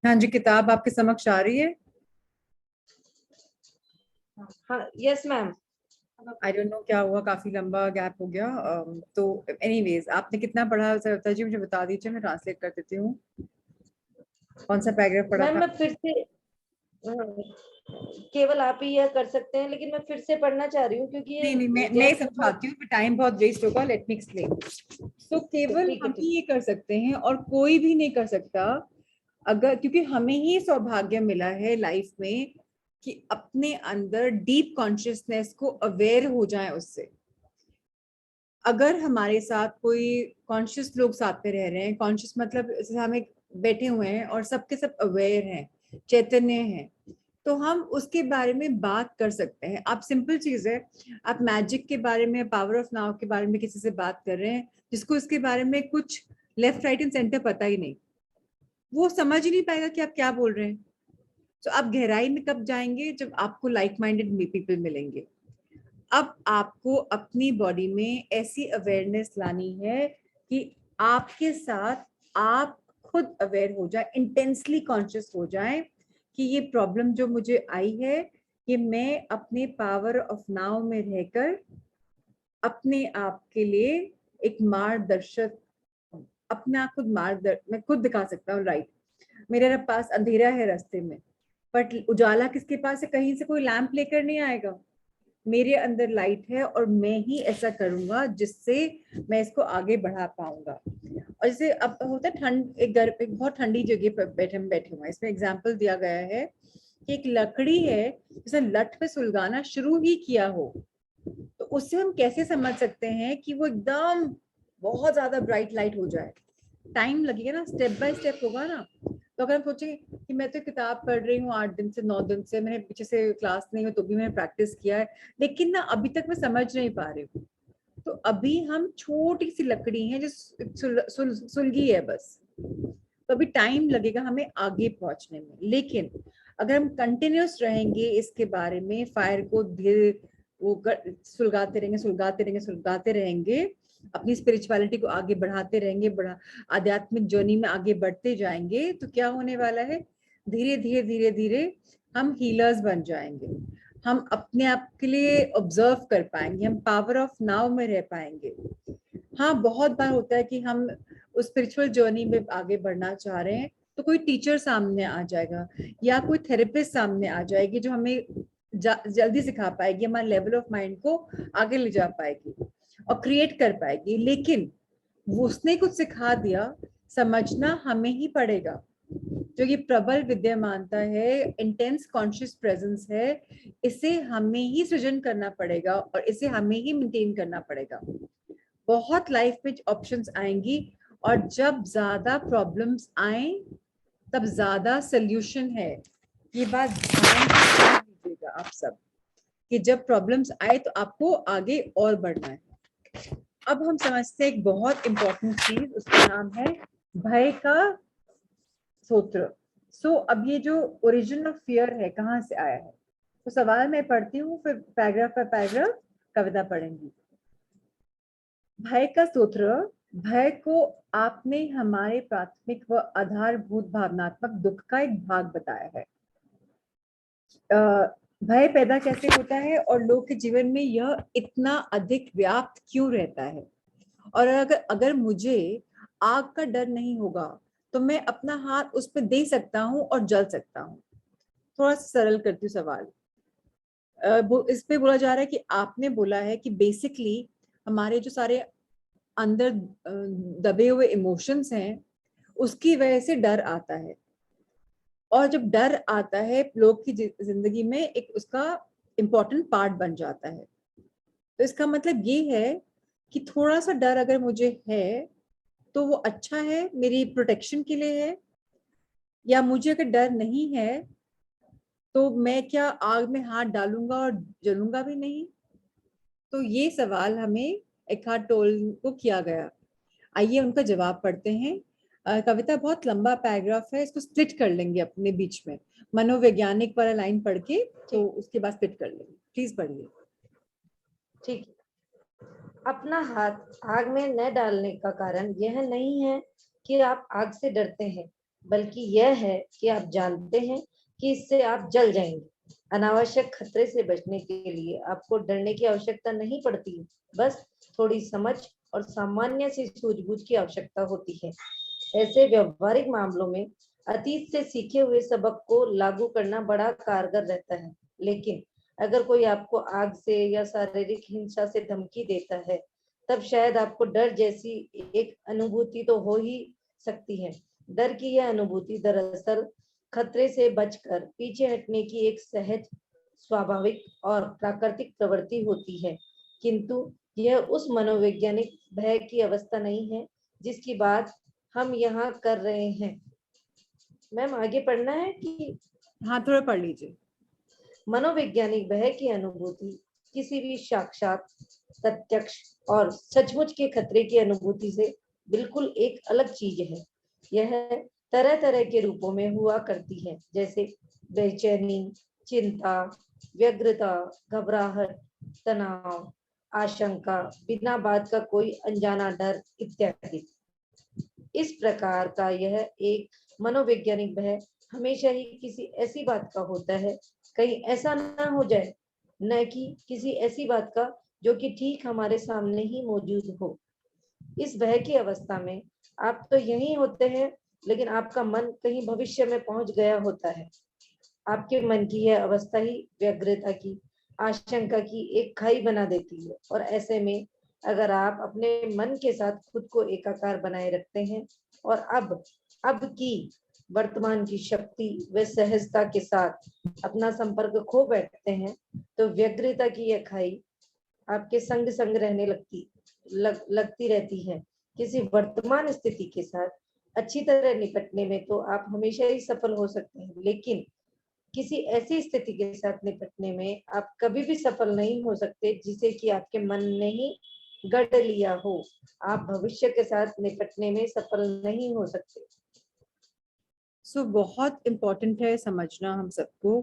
Speaker 1: हाँ जी, किताब आपके समक्ष आ रही है?
Speaker 2: हाँ yes ma'am.
Speaker 1: I don't know क्या हुआ, काफी लंबा गैप हो गया। तो एनीवेज, आपने कितना पढ़ा सरिता जी, मुझे बता दीजिए, मैं ट्रांसलेट कर देती हूँ। कौन सा पैराग्राफ पढ़ा
Speaker 2: मैम
Speaker 1: था?
Speaker 2: मैं फिर से केवल आप ही यह कर सकते हैं, लेकिन मैं फिर से पढ़ना चाह रही हूँ क्योंकि ये
Speaker 1: नहीं नहीं, मैं
Speaker 2: गैप बहुत।
Speaker 1: समझाती हूँ, टाइम बहुत वेस्ट होगा। Let me explain. तो केवल
Speaker 2: ठीक है
Speaker 1: हम
Speaker 2: ठीक।
Speaker 1: ही ये कर सकते हैं और कोई भी नहीं कर सकता, अगर, क्योंकि हमें ही सौभाग्य मिला है लाइफ में कि अपने अंदर डीप कॉन्शियसनेस को अवेयर हो जाए उससे। अगर हमारे साथ कोई कॉन्शियस लोग साथ में रह रहे हैं, कॉन्शियस मतलब जैसे हम एक बैठे हुए हैं और सबके सब अवेयर हैं, चैतन्य हैं, तो हम उसके बारे में बात कर सकते हैं। आप सिंपल चीज है, आप मैजिक के बारे में, पावर ऑफ नाउ के बारे में किसी से बात कर रहे हैं जिसको इसके बारे में कुछ लेफ्ट राइट एंड सेंटर पता ही नहीं, वो समझ ही नहीं पाएगा कि आप क्या बोल रहे हैं। तो आप गहराई में कब जाएंगे? जब आपको लाइक माइंडेड पीपल मिलेंगे। अब आपको अपनी बॉडी में ऐसी अवेयरनेस लानी है कि आपके साथ आप खुद अवेयर हो जाए, इंटेंसली कॉन्शियस हो जाए कि ये प्रॉब्लम जो मुझे आई है, ये मैं अपने पावर ऑफ नाउ में रहकर अपने आप के लिए एक मार्गदर्शक, अपना खुद मार्गदर्शक मैं खुद दिखा सकता हूँ। राइट, मेरे पास अंधेरा है रास्ते में, बट उजाला किसके पास है? कहीं से कोई लैंप लेकर नहीं आएगा। मेरे अंदर लाइट है और मैं ही ऐसा करूंगा जिससे मैं इसको आगे बढ़ा पाऊंगा। और जैसे अब होता है ठंड, एक घर एक बहुत ठंडी जगह पर बैठे हुए हैं, इसमें एग्जाम्पल दिया गया है कि एक लकड़ी है जिसे लठ पे सुलगाना शुरू ही किया हो, तो उससे हम कैसे समझ सकते हैं कि वो एकदम बहुत ज्यादा ब्राइट लाइट हो जाए? टाइम लगेगा ना, स्टेप बाय स्टेप होगा ना। तो अगर हम सोचेंगे कि मैं तो किताब पढ़ रही हूँ 8 दिन से 9 दिन से, मैंने पीछे से क्लास नहीं हो तो भी मैंने प्रैक्टिस किया है, लेकिन ना अभी तक मैं समझ नहीं पा रही हूँ, तो अभी हम छोटी सी लकड़ी है जो सुलगी है बस, तो अभी टाइम लगेगा हमें आगे पहुंचने में। लेकिन अगर हम कंटिन्यूस रहेंगे इसके बारे में, फायर को धीरे सुलगाते रहेंगे सुलगाते रहेंगे सुलगाते रहेंगे, अपनी स्पिरिचुअलिटी को आगे बढ़ाते रहेंगे, आध्यात्मिक जर्नी में आगे बढ़ते जाएंगे, तो क्या होने वाला है, धीरे धीरे धीरे धीरे हम हीलर्स बन जाएंगे। हम अपने आप के लिए ऑब्जर्व कर पाएंगे, हम पावर ऑफ नाउ में रह पाएंगे। हाँ, बहुत बार होता है कि हम उस स्पिरिचुअल जर्नी में आगे बढ़ना चाह रहे हैं, तो कोई टीचर सामने आ जाएगा या कोई थेरेपिस्ट सामने आ जाएगी जो हमें जल्दी सिखा पाएगी, हमारे लेवल ऑफ माइंड को आगे ले जा पाएगी और क्रिएट कर पाएगी। लेकिन वो उसने कुछ सिखा दिया, समझना हमें ही पड़ेगा। जो ये प्रबल विद्यमानता है, इंटेंस कॉन्शियस प्रेजेंस है, इसे हमें ही सृजन करना पड़ेगा और इसे हमें ही मेंटेन करना पड़ेगा। बहुत लाइफ में ऑप्शंस आएंगी और जब ज्यादा प्रॉब्लम्स आए तब ज्यादा सोल्यूशन है। ये बात ध्यान से लीजिएगा आप सब कि जब प्रॉब्लम्स आए तो आपको आगे और बढ़ना है। अब हम समझते हैं एक बहुत इंपॉर्टेंट चीज, उसका नाम है भय का सूत्र। अब ये जो ओरिजिन ऑफ फियर है कहाँ से आया है, तो सवाल मैं पढ़ती हूँ, फिर पैराग्राफ पर पैराग्राफ कविता पढ़ेंगी। भय का सूत्र। भय को आपने हमारे प्राथमिक व आधारभूत भावनात्मक दुख का एक भाग बताया है। भय पैदा कैसे होता है और लोग के जीवन में यह इतना अधिक व्याप्त क्यों रहता है, और अगर मुझे आग का डर नहीं होगा तो मैं अपना हाथ उस पर दे सकता हूँ और जल सकता हूँ। थोड़ा सरल करती हूँ सवाल। इस पे बोला जा रहा है कि आपने बोला है कि बेसिकली हमारे जो सारे अंदर दबे हुए इमोशंस हैं उसकी वजह से डर आता है, और जब डर आता है लोग की जिंदगी में एक उसका इम्पोर्टेंट पार्ट बन जाता है। तो इसका मतलब ये है कि थोड़ा सा डर अगर मुझे है तो वो अच्छा है, मेरी प्रोटेक्शन के लिए है, या मुझे अगर डर नहीं है तो मैं क्या आग में हाथ डालूंगा और जलूंगा भी नहीं। तो ये सवाल हमें एकार्ट टोले को किया गया। आइए उनका जवाब पढ़ते हैं। कविता बहुत लंबा पैराग्राफ है, इसको स्प्लिट कर लेंगे अपने बीच में, मनोवैज्ञानिक वाला लाइन पढ़ के तो उसके बाद स्प्लिट कर लेंगे। प्लीज पढ़िए।
Speaker 2: ठीक है। अपना हाथ आग में न डालने का कारण यह नहीं है कि आप आग से डरते हैं, बल्कि यह है कि आप जानते हैं कि इससे आप जल जाएंगे। अनावश्यक खतरे से बचने के लिए आपको डरने की आवश्यकता नहीं पड़ती, बस थोड़ी समझ और सामान्य सी सूझबूझ की आवश्यकता होती है। ऐसे व्यवहारिक मामलों में अतीत से सीखे हुए सबक को लागू करना बड़ा कारगर रहता है। लेकिन अगर कोई आपको आग से या शारीरिक हिंसा से धमकी देता है, तब शायद आपको डर जैसी एक अनुभूति तो हो ही सकती है। डर की यह अनुभूति दरअसल खतरे से बचकर पीछे हटने की एक सहज, स्वाभाविक और प्राकृतिक प्रवृत्ति होती है, किंतु यह उस मनोवैज्ञानिक भय की अवस्था नहीं है जिसकी बात हम यहाँ कर रहे हैं। मैम आगे पढ़ना है कि?
Speaker 1: हाँ, थोड़ा पढ़ लीजिए।
Speaker 2: मनोवैज्ञानिक भय की अनुभूति किसी भी साक्षात, प्रत्यक्ष और सचमुच के खतरे की अनुभूति से बिल्कुल एक अलग चीज है। यह तरह तरह के रूपों में हुआ करती है, जैसे बेचैनी, चिंता, व्यग्रता, घबराहट, तनाव, आशंका, बिना बात का कोई अनजाना डर इत्यादि। इस प्रकार का यह एक मनोवैज्ञानिक भय हमेशा ही किसी ऐसी बात का होता है, कहीं ऐसा ना हो जाए, न कि किसी ऐसी बात का जो कि ठीक हमारे सामने ही मौजूद हो। इस भय की अवस्था में आप तो यही होते हैं, लेकिन आपका मन कहीं भविष्य में पहुंच गया होता है। आपके मन की यह अवस्था ही व्यग्रता की, आशंका की एक खाई बना देती है, और ऐसे में अगर आप अपने मन के साथ खुद को एकाकार बनाए रखते हैं और अब की वर्तमान की शक्ति व सहजता के साथ अपना संपर्क खो बैठते हैं, तो व्यग्रता की यह खाई आपके संग संग रहने लगती रहती है। किसी वर्तमान स्थिति के साथ अच्छी तरह निपटने में तो आप हमेशा ही सफल हो सकते हैं, लेकिन किसी ऐसी स्थिति के साथ निपटने में आप कभी भी सफल नहीं हो सकते जिसे कि आपके मन ने ही गढ़ लिया हो, आप भविष्य के साथ निपटने में सफल नहीं हो सकते।
Speaker 3: सो बहुत इम्पोर्टेंट है समझना हम सबको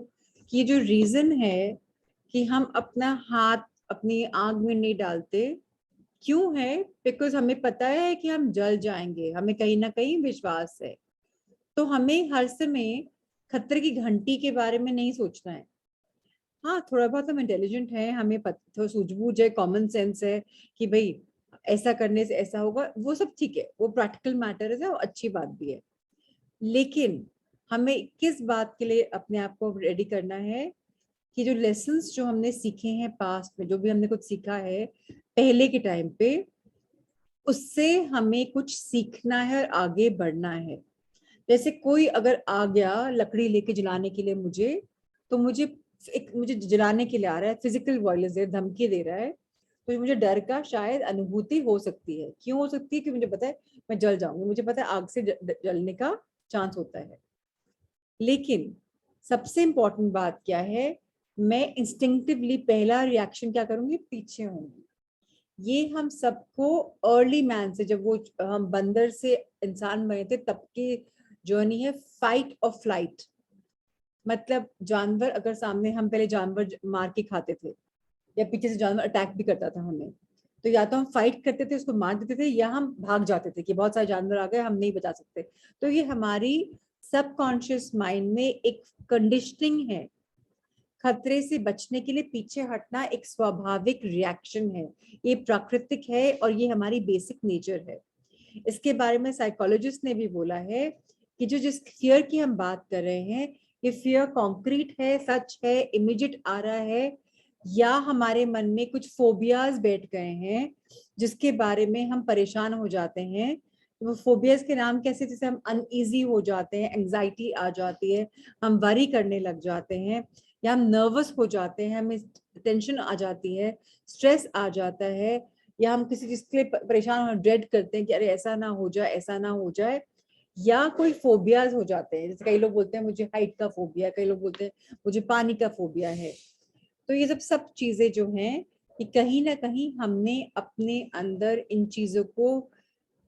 Speaker 3: कि जो रीजन है कि हम अपना हाथ अपनी आग में नहीं डालते, क्यों है? बिकॉज हमें पता है कि हम जल जाएंगे, हमें कहीं ना कहीं विश्वास है। तो हमें हर समय खतरे की घंटी के बारे में नहीं सोचना है। हाँ, थोड़ा बहुत हम इंटेलिजेंट हैं, हमें थोड़ा सूझबूझ है, कॉमन सेंस है कि भाई ऐसा करने से ऐसा होगा, वो सब ठीक है, वो प्रैक्टिकल मैटर है और अच्छी बात भी है। लेकिन हमें किस बात के लिए अपने आप को रेडी करना है कि जो लेसन्स जो हमने सीखे हैं पास्ट में, जो भी हमने कुछ सीखा है पहले के टाइम पे, उससे हमें कुछ सीखना है और आगे बढ़ना है। जैसे कोई अगर आ गया लकड़ी लेके जलाने के लिए मुझे, तो मुझे जलाने के लिए आ रहा है, फिजिकल वायलेंस दे, धमकी दे रहा है, तो मुझे डर का शायद अनुभूति हो सकती है। क्यों हो सकती है? क्योंकि मुझे पता है मैं जल जाऊंगी, मुझे पता है आग से जलने का चांस होता है। लेकिन सबसे इंपॉर्टेंट बात क्या है, मैं इंस्टिंक्टिवली पहला रिएक्शन क्या करूंगी? पीछे होंगी। ये हम सबको अर्ली मैन से, जब वो हम बंदर से इंसान बने थे तब की जर्नी है, फाइट और फ्लाइट। मतलब जानवर अगर सामने, हम पहले जानवर मार के खाते थे, या पीछे से जानवर अटैक भी करता था हमें, तो या तो हम फाइट करते थे, उसको मार देते थे, या हम भाग जाते थे कि बहुत सारे जानवर आ गए, हम नहीं बचा सकते। तो ये हमारी सबकॉन्शियस माइंड में एक कंडीशनिंग है। खतरे से बचने के लिए पीछे हटना एक स्वाभाविक रिएक्शन है, ये प्राकृतिक है और ये हमारी बेसिक नेचर है। इसके बारे में साइकोलॉजिस्ट ने भी बोला है कि जो जिस फियर की हम बात कर रहे हैं, ये फियर कॉन्क्रीट है, सच है, इमीडिएट आ रहा है, या हमारे मन में कुछ फोबियाज बैठ गए हैं जिसके बारे में हम परेशान हो जाते हैं। वो फोबियाज के नाम कैसे? जैसे हम अनईजी हो जाते हैं, एंजाइटी आ जाती है, हम वरी करने लग जाते हैं, या हम नर्वस हो जाते हैं, हमें टेंशन आ जाती है, स्ट्रेस आ जाता है, या हम किसी चीज के लिए परेशान हो, ड्रेड करते हैं कि अरे ऐसा ना हो जाए, ऐसा ना हो जाए, या कोई फोबियाज हो जाते हैं। जैसे कई लोग बोलते हैं मुझे हाइट का फोबिया, कई लोग बोलते हैं मुझे पानी का फोबिया है। तो ये सब चीजें जो हैं, कि कहीं ना कहीं हमने अपने अंदर इन चीजों को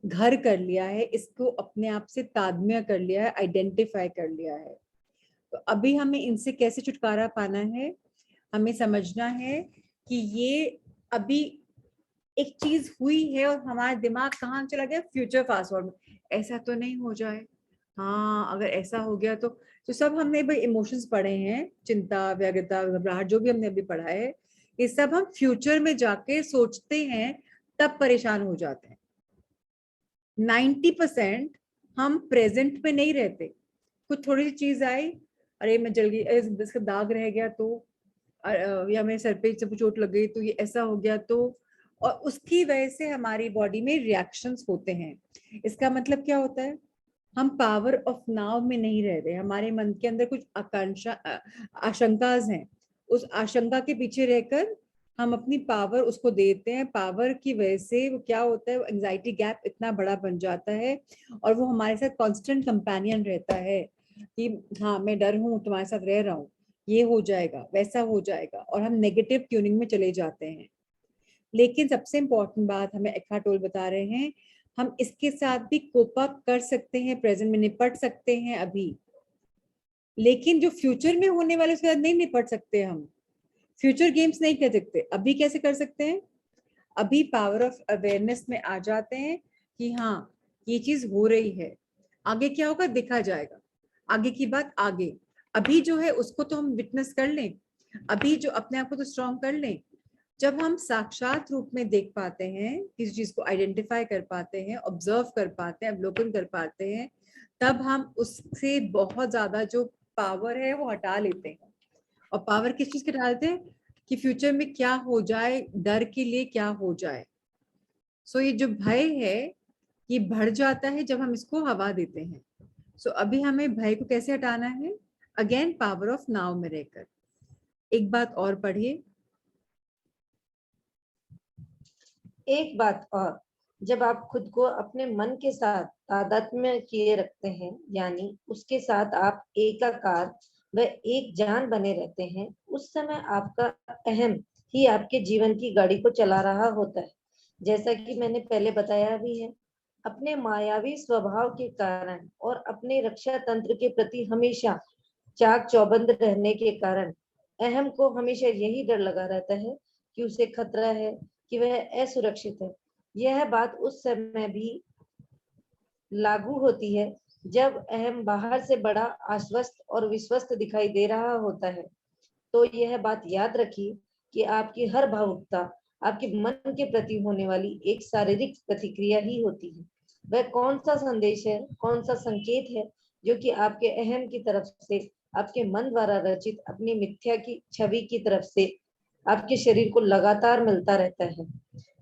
Speaker 3: घर कर लिया है, इसको अपने आप से तादम्य कर लिया है, आइडेंटिफाई कर लिया है। तो अभी हमें इनसे कैसे छुटकारा पाना है? हमें समझना है कि ये अभी एक चीज हुई है और हमारा दिमाग कहाँ चला गया? फ्यूचर फास्ट फॉरवर्ड में, ऐसा तो नहीं हो जाए, हाँ अगर ऐसा हो गया तो सब हमने भाई इमोशंस पढ़े हैं, चिंता, व्यग्रता, घबराहट, जो भी हमने अभी पढ़ा है, ये सब हम फ्यूचर में जाके सोचते हैं, तब परेशान हो जाते हैं। 90% हम प्रेजेंट में नहीं रहते। कुछ थोड़ी सी चीज आई, अरे मैं जल गई, इसका दाग रह गया तो, या मेरे सर पे जब चोट लग गई तो ये ऐसा हो गया तो, और उसकी वजह से हमारी बॉडी में रिएक्शंस होते हैं। इसका मतलब क्या होता है? हम पावर ऑफ नाउ में नहीं रह रहे, हमारे मन के अंदर कुछ आकांक्षा, आशंकाज हैं, उस आशंका के पीछे रहकर हम अपनी पावर उसको देते हैं। पावर की वजह से वो क्या होता है, एंजाइटी गैप इतना बड़ा बन जाता है, और वो हमारे साथ कांस्टेंट कंपेनियन रहता है कि हाँ मैं डर हूँ, तुम्हारे साथ रह रहा हूँ, ये हो जाएगा, वैसा हो जाएगा, और हम नेगेटिव ट्यूनिंग में चले जाते हैं। लेकिन सबसे इंपॉर्टेंट बात हमें एकार्ट टोल बता रहे हैं, हम इसके साथ भी कोप अप कर सकते हैं, प्रेजेंट में निपट सकते हैं अभी, लेकिन जो फ्यूचर में होने वाले उसके साथ नहीं निपट सकते। हम फ्यूचर गेम्स नहीं कर सकते। अभी कैसे कर सकते हैं? अभी पावर ऑफ अवेयरनेस में आ जाते हैं कि हाँ ये चीज हो रही है, आगे क्या होगा दिखा जाएगा, आगे की बात आगे। अभी जो है उसको तो हम विटनेस कर लें, अभी जो अपने आप को तो स्ट्रॉन्ग कर लें। जब हम साक्षात रूप में देख पाते हैं, किसी चीज को आइडेंटिफाई कर पाते हैं, ऑब्जर्व कर पाते हैं, अवलोकन कर पाते हैं, तब हम उससे बहुत ज्यादा जो पावर है वो हटा लेते हैं। और पावर किस चीज के हटा लेते हैं? कि फ्यूचर में क्या हो जाए, डर के लिए क्या हो जाए। सो ये जो भय है ये बढ़ जाता है जब हम इसको हवा देते हैं। सो अभी हमें भय को कैसे हटाना है? अगेन पावर ऑफ नाउ में रहकर। एक बात और पढ़िए।
Speaker 2: एक बात और, जब आप खुद को अपने मन के साथ तादात्म्य किए रखते हैं, यानी उसके साथ आप एकाकार व एक जान बने रहते हैं, उस समय आपका अहम ही आपके जीवन की गाड़ी को चला रहा होता है। जैसा कि मैंने पहले बताया भी है, अपने मायावी स्वभाव के कारण और अपने रक्षा तंत्र के प्रति हमेशा चाक चौबंद रहने के कारण अहम को हमेशा यही डर लगा रहता है कि उसे खतरा है, कि वह असुरक्षित है। यह बात उस समय भी लागू होती है जब अहम बाहर से बड़ा, आश्वस्त और विश्वस्त दिखाई दे रहा होता है। तो यह बात याद रखिए कि आपकी हर भावुकता आपके मन के प्रति होने वाली एक शारीरिक प्रतिक्रिया ही होती है। वह कौन सा संदेश है, कौन सा संकेत है जो कि आपके अहम की तरफ से, आपके मन द्वारा रचित अपनी मिथ्या की छवि की तरफ से आपके शरीर को लगातार मिलता रहता है।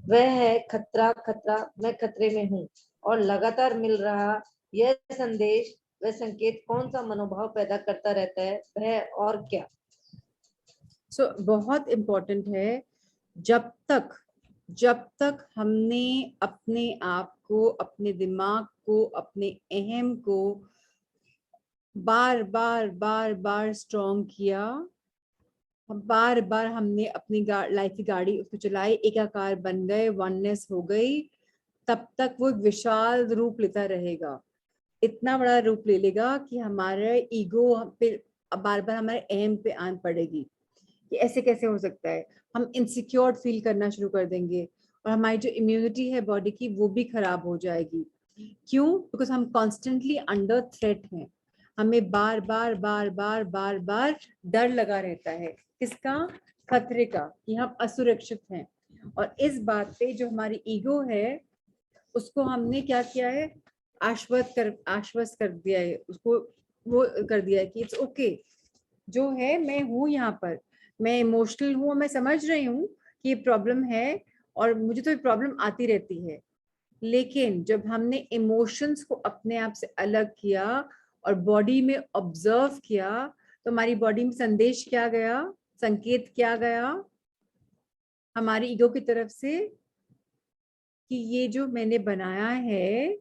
Speaker 2: वह है खतरा, खतरा, मैं खतरे में हूँ। और लगातार मिल रहा यह संदेश, वह संकेत कौन सा मनोभाव पैदा करता रहता है, वह और क्या।
Speaker 3: बहुत इम्पोर्टेंट है, जब तक हमने अपने आप को, अपने दिमाग को, अपने अहम को बार बार स्ट्रॉन्ग किया, बार बार हमने अपनी लाइफ की गाड़ी उसको चलाई, एकाकार बन गए, वननेस हो गई, तब तक वो विशाल रूप लेता रहेगा। इतना बड़ा रूप ले लेगा कि हमारे ईगो पे बार बार हमारे अहम पे आन पड़ेगी कि ऐसे कैसे हो सकता है। हम इनसिक्योर फील करना शुरू कर देंगे और हमारी जो इम्यूनिटी है बॉडी की वो भी खराब हो जाएगी। क्यों? बिकॉज हम कॉन्स्टेंटली अंडर थ्रेट हैं। हमें बार बार डर लगा रहता है। किसका? खतरे का, कि हम असुरक्षित हैं। और इस बात पे जो हमारी ईगो है उसको हमने क्या किया है? आश्वस्त कर दिया है उसको, वो कर दिया है कि इट्स ओके, जो है मैं हूँ यहाँ पर, मैं इमोशनल हूँ, मैं समझ रही हूँ कि ये प्रॉब्लम है और मुझे तो ये प्रॉब्लम आती रहती है। लेकिन जब हमने इमोशंस को अपने आप से अलग किया और बॉडी में ऑब्जर्व किया, तो हमारी बॉडी में संदेश क्या गया, संकेत क्या गया हमारी ईगो की तरफ से कि ये जो मैंने बनाया है,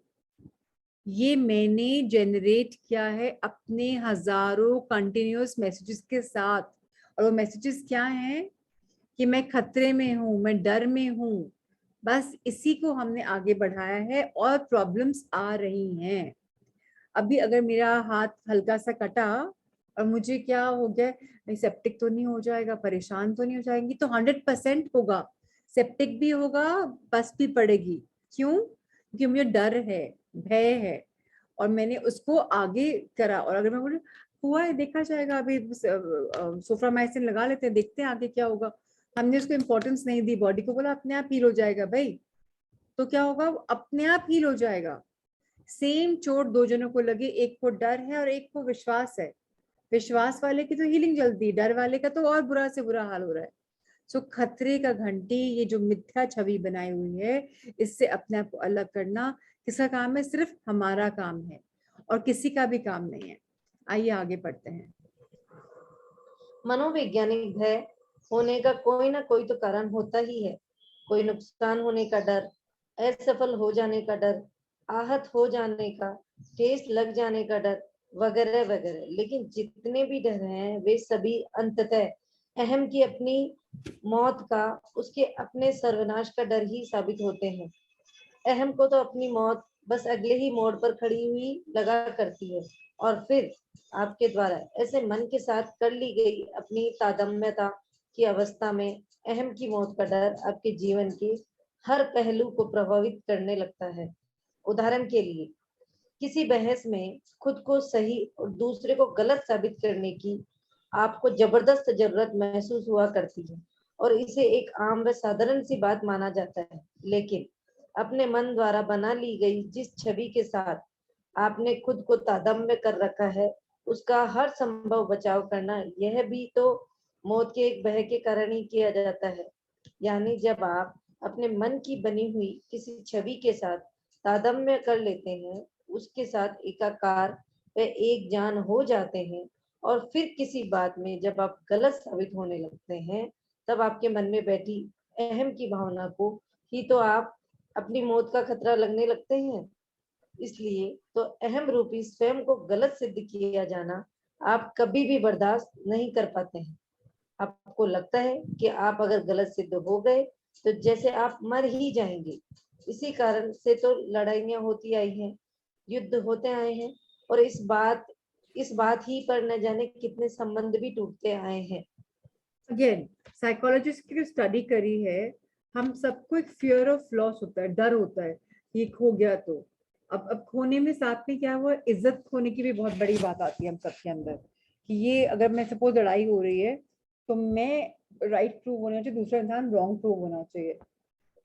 Speaker 3: ये मैंने जनरेट किया है अपने हजारों कंटिन्यूअस मैसेजेस के साथ। और वो मैसेजेस क्या हैं? कि मैं खतरे में हूँ, मैं डर में हूँ। बस इसी को हमने आगे बढ़ाया है और प्रॉब्लम्स आ रही हैं। अभी अगर मेरा हाथ हल्का सा कटा और मुझे क्या हो गया, सेप्टिक तो नहीं हो जाएगा, परेशान तो नहीं हो जाएंगी? तो 100% होगा, सेप्टिक भी होगा, बस भी पड़ेगी। क्यों? क्योंकि मुझे डर है, भय है और मैंने उसको आगे करा। और अगर मैं बोलूं हुआ है, देखा जाएगा, अभी सोफ्रामाइसिन लगा लेते हैं, देखते हैं आगे क्या होगा। हमने उसको इम्पोर्टेंस नहीं दी, बॉडी को बोला अपने आप हील हो जाएगा भाई, तो क्या होगा? अपने आप हील हो जाएगा। सेम चोट दो जनों को लगे, एक को डर है और एक को विश्वास है। विश्वास वाले की तो हीलिंग जल्दी, डर वाले का तो और बुरा से बुरा हाल हो रहा है। सो खतरे का घंटी, ये जो मिथ्या छवि बनाई हुई है, इससे अपने आप को अलग करना किसका काम है? सिर्फ हमारा काम है और किसी का भी काम नहीं है। आइए आगे बढ़ते हैं।
Speaker 2: मनोवैज्ञानिक भय होने का कोई ना कोई तो कारण होता ही है। कोई नुकसान होने का डर, असफल हो जाने का डर, आहत हो जाने का, ठेस लग जाने का डर, वगैरह वगैरह। लेकिन जितने भी डर हैं वे सभी अंततः अहम की अपनी मौत का, उसके अपने सर्वनाश का डर ही साबित होते हैं। अहम को तो अपनी मौत बस अगले ही मोड़ पर खड़ी हुई लगा करती है। और फिर आपके द्वारा ऐसे मन के साथ कर ली गई अपनी तादम्यता की अवस्था में अहम की मौत का डर आपके जीवन के हर पहलू को प्रभावित करने लगता है। उदाहरण के लिए, किसी बहस में खुद को सही और दूसरे को गलत साबित करने की आपको जबरदस्त जरूरत महसूस हुआ करती है और इसे एक आम व साधारण सी बात माना जाता है। लेकिन अपने मन द्वारा बना ली गई जिस छवि के साथ आपने खुद को तादम्य कर रखा है, उसका हर संभव बचाव करना यह भी तो मौत के एक भय के कारण ही किया जाता है। यानी जब आप अपने मन की बनी हुई किसी छवि के साथ तादम्य कर लेते हैं, उसके साथ एकाकार व एक जान हो जाते हैं और फिर किसी बात में जब आप गलत साबित होने लगते हैं, तब आपके मन में बैठी अहम की भावना को ही तो आप अपनी मौत का खतरा लगने लगते हैं। इसलिए तो अहम रूपी स्वयं को गलत सिद्ध किया जाना आप कभी भी बर्दाश्त नहीं कर पाते हैं। आपको लगता है कि आप अगर गलत सिद्ध हो गए तो जैसे आप मर ही जाएंगे। इसी कारण से तो लड़ाइयाँ होती आई हैं, युद्ध होते आए हैं, और इस बात ही पर न जाने कितने संबंध भी टूटते आए हैं।
Speaker 3: अगेन साइकोलॉजिस्ट की स्टडी करी है, हम सबको एक फियर ऑफ लॉस होता है, डर होता है कि खो गया तो। अब खोने में साथ में क्या हुआ, इज्जत खोने की भी बहुत बड़ी बात आती है हम सबके अंदर, कि ये अगर मैं सपोज लड़ाई हो रही है तो मैं राइट प्रूव होना चाहिए, दूसरा इंसान रॉन्ग प्रूव होना चाहिए।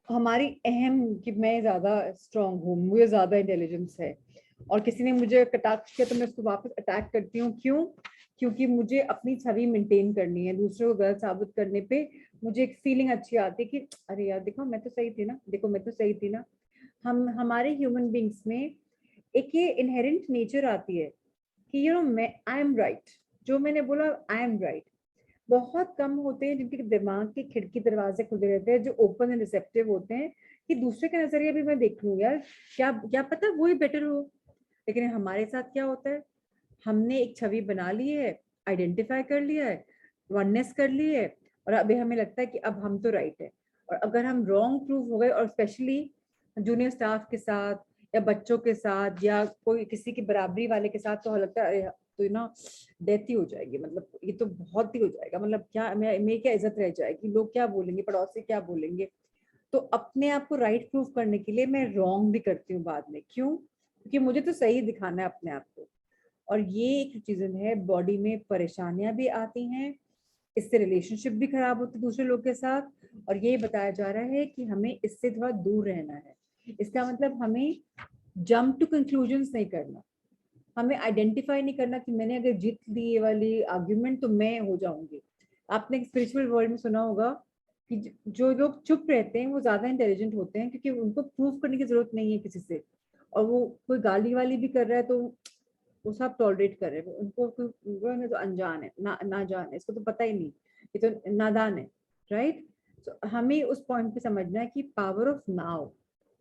Speaker 3: हमारी अहम कि मैं ज्यादा स्ट्रांग हूँ, मुझे ज्यादा इंटेलिजेंस है, और किसी ने मुझे कटाक्ष किया तो मैं उसको वापस अटैक करती हूँ। क्यों? क्योंकि मुझे अपनी छवि मेंटेन करनी है, दूसरों को गलत साबित करने पे मुझे एक फीलिंग अच्छी आती है कि अरे यार देखो मैं तो सही थी ना, देखो मैं तो सही थी ना। हमारे ह्यूमन बींग्स में एक ये इनहेरेंट नेचर आती है कि यू नो मैं आई एम राइट, जो मैंने बोला आई एम राइट। बहुत कम होते हैं जिनके दिमाग के खिड़की दरवाजे खुले रहते हैं, जो ओपन एंड रिसेप्टिव होते हैं कि दूसरे का नजरिया भी मैं देख लूं यार, क्या क्या पता वो ही बेटर हो। लेकिन हमारे साथ क्या होता है, हमने एक छवि बना ली है, आइडेंटिफाई कर लिया है, वननेस कर ली है, और अभी हमें लगता है कि अब हम तो राइट है। और अगर हम रॉन्ग प्रूव हो गए, और स्पेशली जूनियर स्टाफ के साथ या बच्चों के साथ या कोई किसी की बराबरी वाले के साथ, तो लगता है अरे तो ना डेथ ही हो जाएगी, मतलब ये तो बहुत ही हो जाएगा, मतलब क्या मैं क्या इज्जत रह जाएगी, लोग क्या बोलेंगे, पड़ोसी क्या बोलेंगे। तो अपने आप को राइट प्रूफ करने के लिए मैं रॉन्ग भी करती हूँ बाद में। क्यों? क्योंकि मुझे तो सही दिखाना है अपने आप को। और ये एक चीज है, बॉडी में परेशानियां भी आती हैं, इससे रिलेशनशिप भी खराब होती है दूसरे लोग के साथ। और ये बताया जा रहा है कि हमें इससे थोड़ा दूर रहना है। इसका मतलब हमें जंप टू कंक्लूजन्स नहीं करना, हमें आइडेंटिफाई नहीं करना कि मैंने अगर जीत ली ये वाली आर्ग्यूमेंट तो मैं हो जाऊंगी। आपने स्पिरिचुअल वर्ल्ड में सुना होगा कि जो लोग चुप रहते हैं वो ज्यादा इंटेलिजेंट होते हैं, क्योंकि उनको प्रूव करने की जरूरत नहीं है किसी से। और वो कोई गाली वाली भी कर रहा है तो वो सब टॉलरेट कर रहे हैं, उनको वो तो अनजान है, ना जान है, इसको तो पता ही नहीं, ये तो नादान है। राइट? तो हमें उस पॉइंट पे समझना है कि पावर ऑफ नाउ,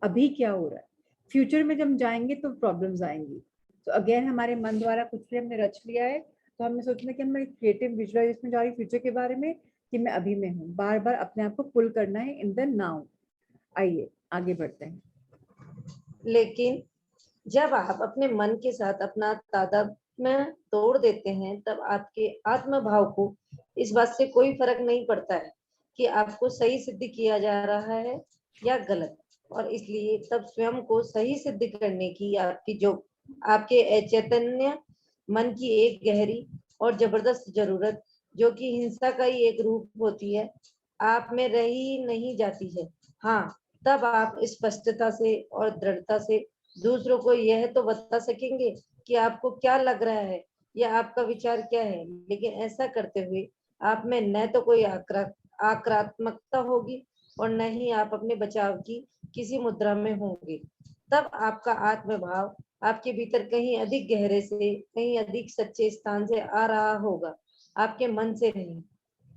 Speaker 3: अभी क्या हो रहा है, फ्यूचर में जब जाएंगे तो प्रॉब्लम्स आएंगी। तो अगेन हमारे मन द्वारा कुछ भी हमने रच लिया है, तो हमें सोचना कि मैं क्रिएटिव विजुअलाइजेशन में जा रही फ्यूचर के बारे में, कि मैं अभी में हूँ, बार बार अपने आप को पुल करना है इन द नाउ। आइए आगे बढ़ते हैं।
Speaker 2: लेकिन जब आप अपने मन के साथ अपना तादात्म्य तोड़ देते हैं, तब आपके आत्म भाव को इस बात से कोई फर्क नहीं पड़ता है कि आपको सही सिद्ध किया जा रहा है या गलत। और इसलिए तब स्वयं को सही सिद्ध करने की आपके चैतन्य मन की एक गहरी और जबरदस्त जरूरत, जो कि हिंसा का ही एक रूप होती है, आप में रही नहीं जाती है। हाँ, तब आप स्पष्टता से और दृढ़ता से दूसरों को यह तो बता सकेंगे कि आपको क्या लग रहा है या आपका विचार क्या है। लेकिन ऐसा करते हुए आप में न तो कोई आक्रामकता होगी और न ही आप अपने बचाव की किसी मुद्रा में होंगे। तब आपका आत्मभाव आपके भीतर कहीं अधिक गहरे से, कहीं अधिक सच्चे स्थान से आ रहा होगा, आपके मन से नहीं।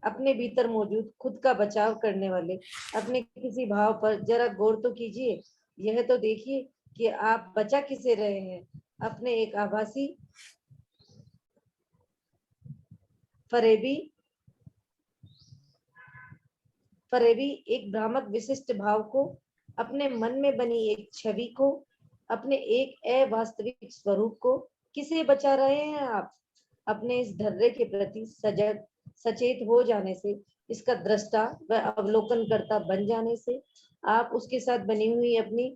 Speaker 2: अपने भीतर मौजूद खुद का बचाव करने वाले अपने किसी भाव पर जरा गौर तो कीजिए। यह तो देखिए कि आप बचा किसे रहे हैं, अपने एक आभासी फरेबी एक भ्रामक विशिष्ट भाव को, अपने मन में बनी एक छवि को, अपने एक अवास्तविक स्वरूप को। किसे बचा रहे हैं आप? अपने इस धर्रे के प्रति सजग सचेत हो जाने से, इसका दृष्टा व अवलोकनकर्ता बन जाने से, आप उसके साथ बनी हुई अपनी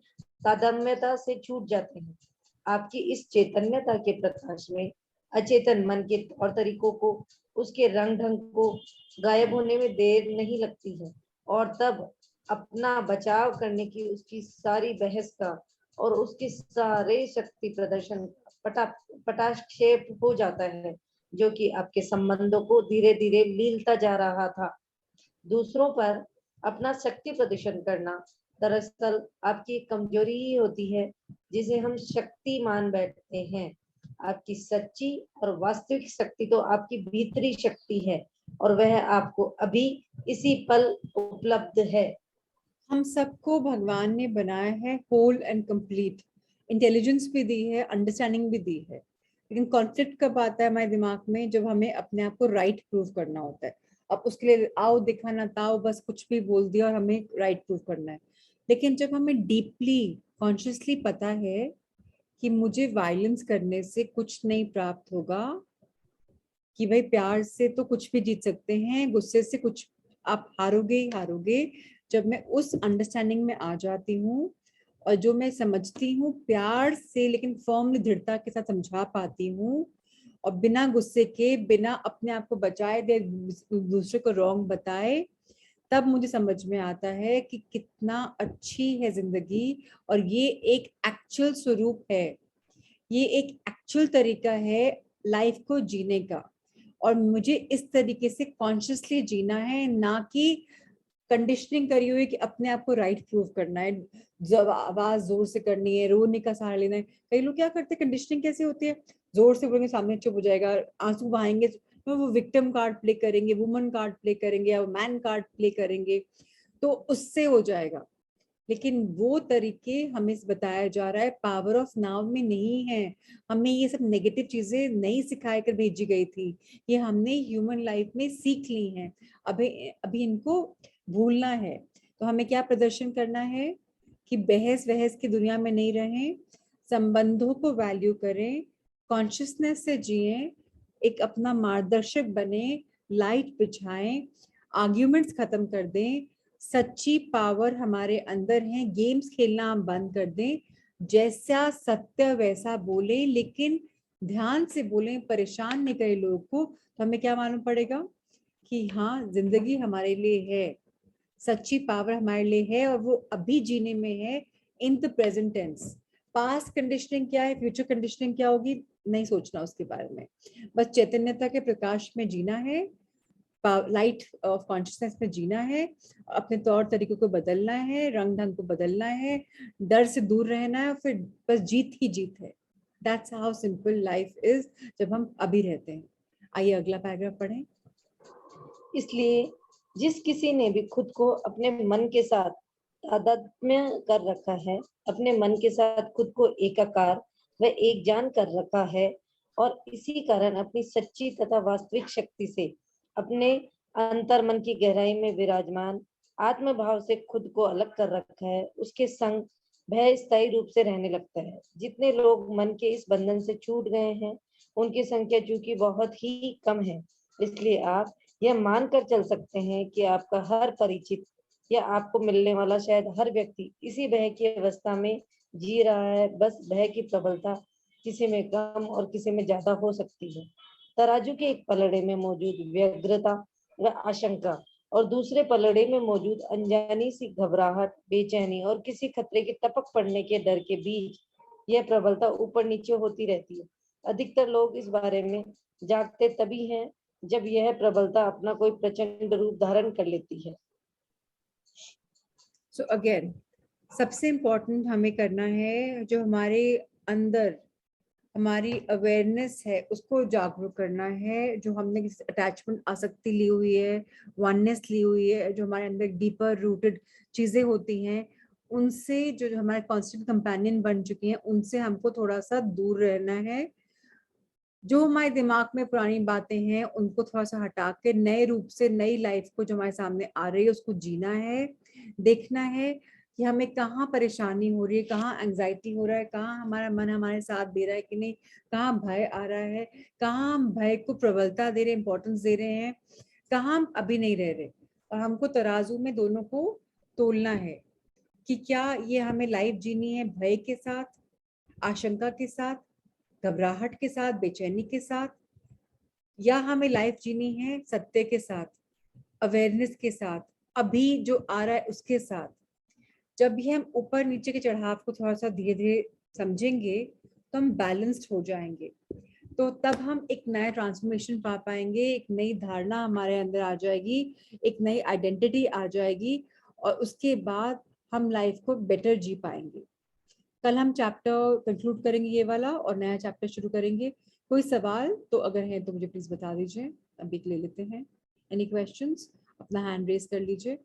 Speaker 2: तादात्म्यता से छूट जाते हैं। आपकी इस चैतन्यता के प्रकाश में अचेतन मन के तौर तरीकों को, उसके रंग ढंग को गायब होने में देर नहीं लगती है, और तब अपना बचाव करने की उसकी सारी बहस का और उसके सारे शक्ति प्रदर्शन पटाक्षेप हो जाता है, जो कि आपके संबंधों को धीरे धीरे लीलता जा रहा था। दूसरों पर अपना शक्ति प्रदर्शन करना दरअसल आपकी कमजोरी ही होती है, जिसे हम शक्ति मान बैठते हैं। आपकी सच्ची और वास्तविक शक्ति तो आपकी भीतरी शक्ति है, और वह आपको अभी इसी पल उपलब्ध है।
Speaker 3: हम सबको भगवान ने बनाया है होल एंड कंप्लीट, इंटेलिजेंस भी दी है, अंडरस्टैंडिंग भी दी है। लेकिन कॉन्फ्लिक्ट कब आता है हमारे दिमाग में? जब हमें अपने आप को राइट प्रूव करना होता है, अब उसके लिए आओ दिखा ना ताओ बस कुछ भी बोल दिया और हमें राइट प्रूव करना है। लेकिन जब हमें डीपली कॉन्शियसली पता है कि मुझे वायलेंस करने से कुछ नहीं प्राप्त होगा, कि भाई प्यार से तो कुछ भी जीत सकते हैं, गुस्से से कुछ आप हारोगे ही हारोगे, जब मैं उस अंडरस्टैंडिंग में आ जाती हूँ और जो मैं समझती हूँ प्यार से लेकिन फर्मली दृढ़ता के साथ समझा पाती हूँ और बिना गुस्से के, बिना अपने आप को बचाए दे दूसरे को रॉन्ग बताए, तब मुझे समझ में आता है कि कितना अच्छी है जिंदगी और ये एक एक्चुअल स्वरूप है, ये एक एक्चुअल तरीका है लाइफ को जीने का। और मुझे इस तरीके से कॉन्शियसली जीना है, ना कि कंडीशनिंग करी हुई कि अपने आप को राइट प्रूव करना है, जब आवाज जोर से करनी है, रोने का सहारा लेना है। कई लोग क्या करते हैं, कंडीशनिंग कैसे होती है, जोर से बोलेंगे सामने चुप हो जाएगा, आंसू बहाएंगे तो वो विक्टिम कार्ड प्ले करेंगे, वुमन कार्ड प्ले करेंगे या मैन कार्ड प्ले करेंगे, तो उससे हो जाएगा। लेकिन वो तरीके हमें बताया जा रहा है पावर ऑफ नाउ में नहीं है। हमें ये सब नेगेटिव चीजें नहीं सिखाई कर भेजी गई थी, ये हमने ह्यूमन लाइफ में सीख ली हैं। अभी अभी इनको भूलना है। तो हमें क्या प्रदर्शन करना है कि बहस वहस की दुनिया में नहीं रहें, संबंधों को वैल्यू करें, कॉन्शियसनेस से जिएं, एक अपना मार्गदर्शक बने, लाइट बिछाएं, आर्ग्यूमेंट्स खत्म कर दें, सच्ची पावर हमारे अंदर है, गेम्स खेलना हम बंद कर दें, जैसा सत्य वैसा बोले, लेकिन ध्यान से बोले, परेशान नहीं करे लोगों को। तो हमें क्या मालूम पड़ेगा कि हाँ जिंदगी हमारे लिए है, सच्ची पावर हमारे लिए है और वो अभी जीने में है, in the present tense. Past conditioning क्या है, फ्यूचर कंडीशनिंग क्या होगी, नहीं सोचना उसके बारे में, बस चैतन्यता के प्रकाश में जीना है, लाइट ऑफ कॉन्शियसनेस में जीना है, अपने तौर तरीकों को बदलना है, रंग ढंग को बदलना है, डर से दूर रहना है, फिर बस जीत ही जीत है। That's how simple life is जब हम अभी रहते हैं। आइए अगला पैराग्राफ पढ़ें।
Speaker 2: इसलिए जिस किसी ने भी खुद को अपने मन के साथ तादात्म्य कर रखा है, अपने मन के साथ खुद को एकाकार व एक जान कर रखा है और इसी कारण अपनी सच्ची तथा वास्तविक शक्ति से अपने अंतर मन की गहराई में विराजमान आत्म भाव से खुद को अलग कर रखा है, उसके संग भय स्थायी रूप से रहने लगता है। जितने लोग मन के इस बंधन से छूट गए हैं, उनकी संख्या चूंकि बहुत ही कम है, इसलिए आप यह मानकर चल सकते हैं कि आपका हर परिचित या आपको मिलने वाला शायद हर व्यक्ति इसी भय की अवस्था में जी रहा है। बस भय की प्रबलता किसी में कम और किसी में ज्यादा हो सकती है। तराजू के एक पलड़े में मौजूद व्यग्रता व आशंका और दूसरे पलड़े में मौजूद अनजानी सी घबराहट, बेचैनी और किसी खतरे के टपक पड़ने के डर के बीच यह प्रबलता ऊपर नीचे होती रहती है। अधिकतर लोग इस बारे में जागते तभी हैं जब यह प्रबलता अपना कोई प्रचंड रूप धारण कर लेती है।
Speaker 3: सो अगेन सबसे इम्पोर्टेंट हमें करना है, जो हमारे अंदर हमारी अवेयरनेस है उसको जागरूक करना है। जो हमने किसी अटैचमेंट आसक्ति ली हुई है, वननेस ली हुई है, जो हमारे अंदर डीपर रूटेड चीजें होती हैं, उनसे जो हमारे कांस्टेंट कंपेनियन बन चुकी हैं, उनसे हमको थोड़ा सा दूर रहना है। जो हमारे दिमाग में पुरानी बातें हैं उनको थोड़ा सा हटा के नए रूप से नई लाइफ को जो हमारे सामने आ रही है उसको जीना है। देखना है कि हमें कहाँ परेशानी हो रही है, कहाँ एंजाइटी हो रहा है, कहाँ हमारा मन हमारे साथ दे रहा है कि नहीं, कहाँ भय आ रहा है, कहाँ हम भय को प्रबलता दे रहे हैं, इंपॉर्टेंस दे रहे हैं, कहाँ हम अभी नहीं रह रहे। और हमको तराजू में दोनों को तोलना है कि क्या ये हमें लाइफ जीनी है भय के साथ, आशंका के साथ, घबराहट के साथ, बेचैनी के साथ, या हमें लाइफ जीनी है सत्य के साथ, अवेयरनेस के साथ, अभी जो आ रहा है उसके साथ। जब भी हम ऊपर नीचे के चढ़ाव को थोड़ा सा धीरे धीरे समझेंगे तो हम बैलेंस्ड हो जाएंगे। तो तब हम एक नया ट्रांसफॉर्मेशन पा पाएंगे, एक नई धारणा हमारे अंदर आ जाएगी, एक नई आइडेंटिटी आ जाएगी और उसके बाद हम लाइफ को बेटर जी पाएंगे। कल हम चैप्टर कंक्लूड करेंगे ये वाला और नया चैप्टर शुरू करेंगे। कोई सवाल तो अगर है तो मुझे प्लीज बता दीजिए, अभी ले लेते हैं। एनी क्वेश्चंस, अपना हैंड रेज कर लीजिए।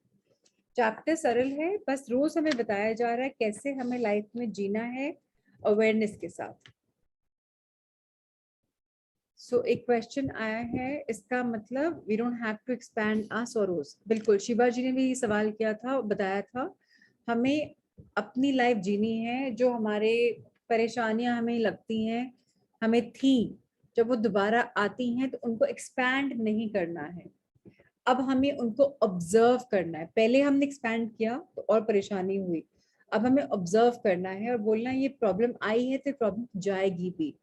Speaker 3: चैप्टर सरल है, बस रोज हमें बताया जा रहा है कैसे हमें लाइफ में जीना है अवेयरनेस के साथ। सो एक क्वेश्चन आया है, इसका मतलब we don't have to expand our sorrows. बिल्कुल, शिवा जी ने भी ये सवाल किया था, बताया था, हमें अपनी लाइफ जीनी है, जो हमारे परेशानियां हमें लगती हैं, हमें थी, जब वो दोबारा आती हैं तो उनको एक्सपैंड नहीं करना है, अब हमें उनको ऑब्जर्व करना है। पहले हमने एक्सपैंड किया तो और परेशानी हुई, अब हमें ऑब्जर्व करना है और बोलना है ये प्रॉब्लम आई है तो प्रॉब्लम जाएगी भी।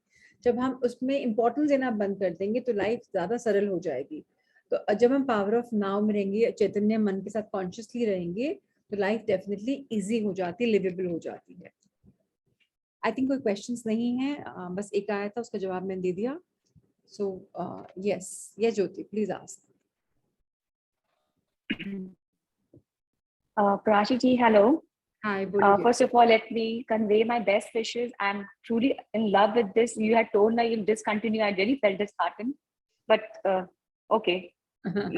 Speaker 3: जब हम उसमें इम्पोर्टेंस देना बंद कर देंगे तो लाइफ ज्यादा सरल हो जाएगी। तो जब हम पावर ऑफ नाउ में रहेंगे, चैतन्य मन के साथ कॉन्शियसली रहेंगे, तो लाइफ डेफिनेटली इजी हो जाती है, लिवेबल हो जाती है। आई थिंक कोई क्वेश्चंस नहीं है, बस एक आया था, उसका जवाब मैंने दे दिया। सो यस, ये Jyoti please ask.
Speaker 4: Prachi ji, hello.
Speaker 3: Hi, बोलिए।
Speaker 4: First of all, let me convey my best wishes. I'm truly in love with this. You had told me you'll discontinue. I really felt disheartened. But okay,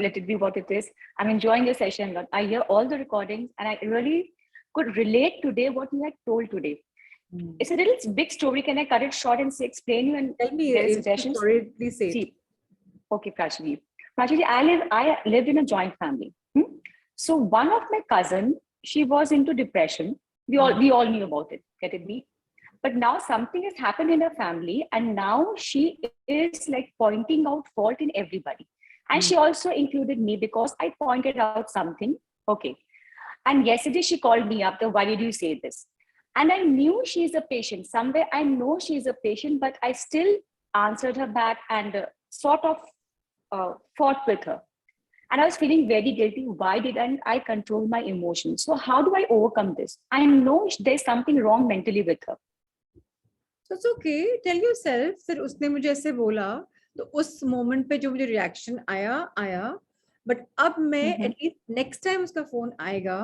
Speaker 4: let it be what it is. I'm enjoying your session a lot. I hear all the recordings and I really could relate today what you had told today. It's a little big story. Can I cut it short and say, explain you and
Speaker 3: Tell me,
Speaker 4: there are suggestions?
Speaker 3: sorry, please say it.
Speaker 4: See, okay, Prachi ji. Prachi ji, I lived in a joint family. So one of my cousin, she was into depression. We all knew about it. Get it, me? But now something has happened in her family, and now she is like pointing out fault in everybody. And she also included me because I pointed out something. Okay. And yesterday she called me up. Why did you say this? And I knew she is a patient. Somewhere I know she is a patient, but I still answered her back and sort of fought with her. And I was feeling very guilty. Why didn't I control my emotions? So how do I overcome this? I know there's something wrong mentally with her.
Speaker 3: So it's okay. Tell yourself. फिर उसने मुझे ऐसे बोला, तो उस moment पे जो मुझे रिएक्शन आया, बट अब मैं एटलीस्ट नेक्स्ट टाइम उसका फोन आएगा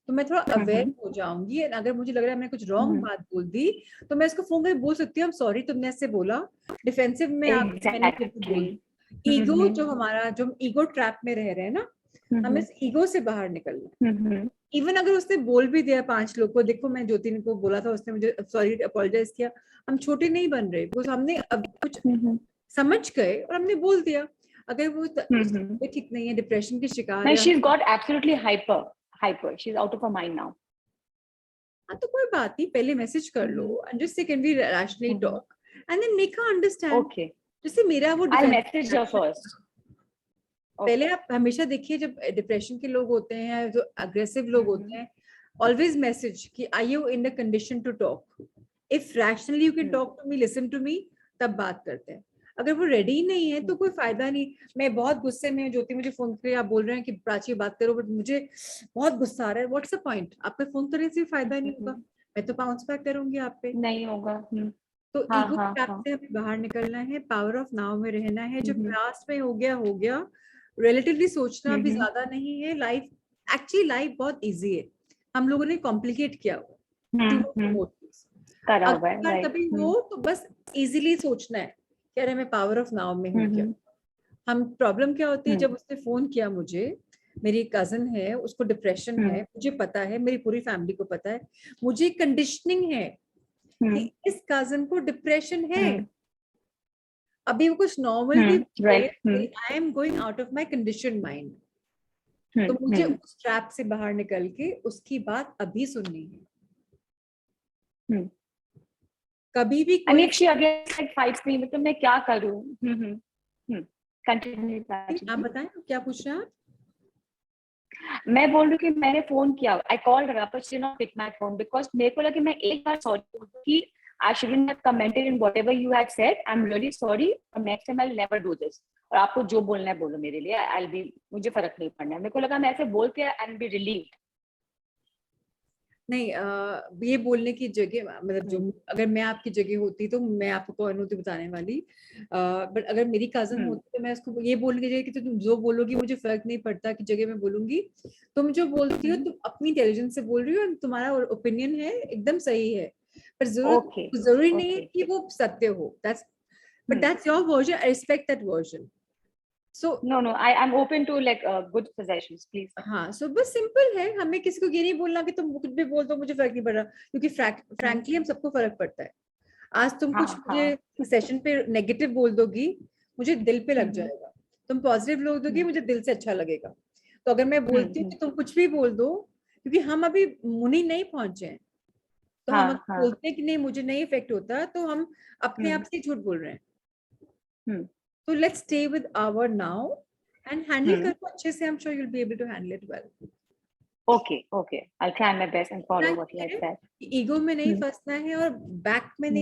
Speaker 3: तो मैं थोड़ा अवेयर हो जाऊंगी। अगर मुझे लग रहा है मैंने कुछ रॉन्ग बात बोल दी तो मैं उसको फोन करके बोल सकती हूँ, सॉरी तुमने ऐसे बोला, डिफेंसिव में मैंने बोल। ईगो जो हमारा, जो ईगो ट्रैप में रह रहे हैं ना, हमें इस ईगो से बाहर निकलना। इवन अगर उसने बोल भी दिया 5 लोग को, देखो मैं ज्योति को बोला था, उसने मुझे सॉरी अपोलोजाइज किया, हम छोटे नहीं बन रहे, बिकॉज हमने अब कुछ समझ गए और हमने बोल दिया। अगर वो ठीक नहीं है, डिप्रेशन की शिकार है,
Speaker 4: she's got absolutely hyper, she's out of her mind now.
Speaker 3: हाँ तो कोई बात नहीं, पहले मैसेज कर लो and just say can we rationally talk and then make her understand.
Speaker 4: Okay.
Speaker 3: जैसे मेरा वो
Speaker 4: I'll message her first.
Speaker 3: पहले आप हमेशा देखिए, जब डिप्रेशन के लोग होते हैं, जो अग्रेसिव लोग होते हैं, ऑलवेज मैसेज कि I you in the condition to talk, if rationally you can talk to me, listen to me, तब बात करते हैं। अगर वो रेडी नहीं है तो कोई फायदा नहीं। मैं बहुत गुस्से में, ज्योति मुझे फोन करके आप बोल रहे हैं कि प्राची बात करो, बट मुझे बहुत गुस्सा आ रहा है, व्हाट्स द पॉइंट? आपका फोन करने से फायदा नहीं होगा, मैं तो बाउंस बैक करूंगी आप पे,
Speaker 4: नहीं होगा।
Speaker 3: तो ईगो ट्रैप से हमें बाहर निकलना है, पावर ऑफ नाउ में रहना है। जो पास्ट में हो गया, रिलेटिवली सोचना भी ज्यादा नहीं है। लाइफ एक्चुअली लाइफ बहुत इजी है, हम लोगों ने कॉम्प्लिकेट किया हुआ। अगर कभी हो तो बस इजीली सोचना है कि अरे मैं पावर ऑफ नाउ में हूँ क्या। हम प्रॉब्लम क्या होती है, जब उसने फोन किया मुझे, मेरी कजन है, उसको डिप्रेशन है, मुझे पता है, मेरी पूरी फैमिली को पता है, मुझे कंडीशनिंग है कि इस कजन को डिप्रेशन है, अभी वो कुछ नॉर्मल भी, आई am going out of my condition mind, तो मुझे उस ट्रैप से बाहर निकल के उसकी बात अभी सुननी है। कभी भी
Speaker 4: कोई फाइट्स नहीं, मतलब मैं क्या करूं? कंटिन्यू।
Speaker 3: आप बताएं क्या पूछ रहे हैं आप?
Speaker 4: मैं बोल रही हूँ कि मैंने फोन किया, I called her but she did not pick my phone because मेरे को लगा कि मैं एक बार सॉरी बोलूं कि I shouldn't have commented in whatever you had said. I'm really sorry. Next time I'll never do this. और आपको जो बोलना है बोलो मेरे लिए, मुझे फर्क नहीं पड़ना है। मेरे को लगा मैं ऐसे बोल के and be relieved.
Speaker 3: नहीं, ये बोलने की जगह, मतलब जो अगर मैं आपकी जगह होती तो मैं आपको कौन होती बताने वाली, बट अगर मेरी कजन होती तो मैं उसको ये बोलने की जगह कि तुम जो बोलोगी मुझे फर्क नहीं पड़ता की जगह मैं बोलूंगी, तुम जो बोलती हो तुम अपनी इंटेलिजेंस से बोल रही हो, तुम्हारा ओपिनियन है एकदम सही है, पर जरूरी नहीं है कि वो सत्य हो। But that's your version. I respect that version. So
Speaker 4: no, I'm open to like good suggestions, please.
Speaker 3: हाँ, so बस सिंपल है, हमें किसी को ये नहीं बोलना कि तुम कुछ भी बोल दो मुझे फर्क नहीं पड़ रहा, क्योंकि फ्रैंकली हम सबको फर्क पड़ता है। आज तुम कुछ मुझे सेशन पे नेगेटिव बोल दोगी, मुझे दिल पे लग
Speaker 4: हम्म।
Speaker 3: जाएगा। तुम पॉजिटिव लोग दोगे, मुझे दिल से अच्छा लगेगा। तो अगर मैं बोलती हूँ
Speaker 4: हम्म।
Speaker 3: कि तुम कुछ भी बोल दो, क्योंकि हम अभी मुनि नहीं पहुंचे हैं, तो हम
Speaker 4: हाँ
Speaker 3: अगर
Speaker 4: हाँ।
Speaker 3: बोलते हैं कि नहीं मुझे नहीं इफेक्ट होता, तो हम अपने आप से ही झूठ बोल रहे हैं।
Speaker 4: हम्म।
Speaker 3: तो let's stay with our now and handle
Speaker 4: hmm.
Speaker 3: करो अच्छे से। I am sure you will be able to handle it well.
Speaker 4: Okay, I'll try my best and follow what you have said.
Speaker 3: Ego में नहीं
Speaker 4: हम्म।
Speaker 3: फंसना है और back में नहीं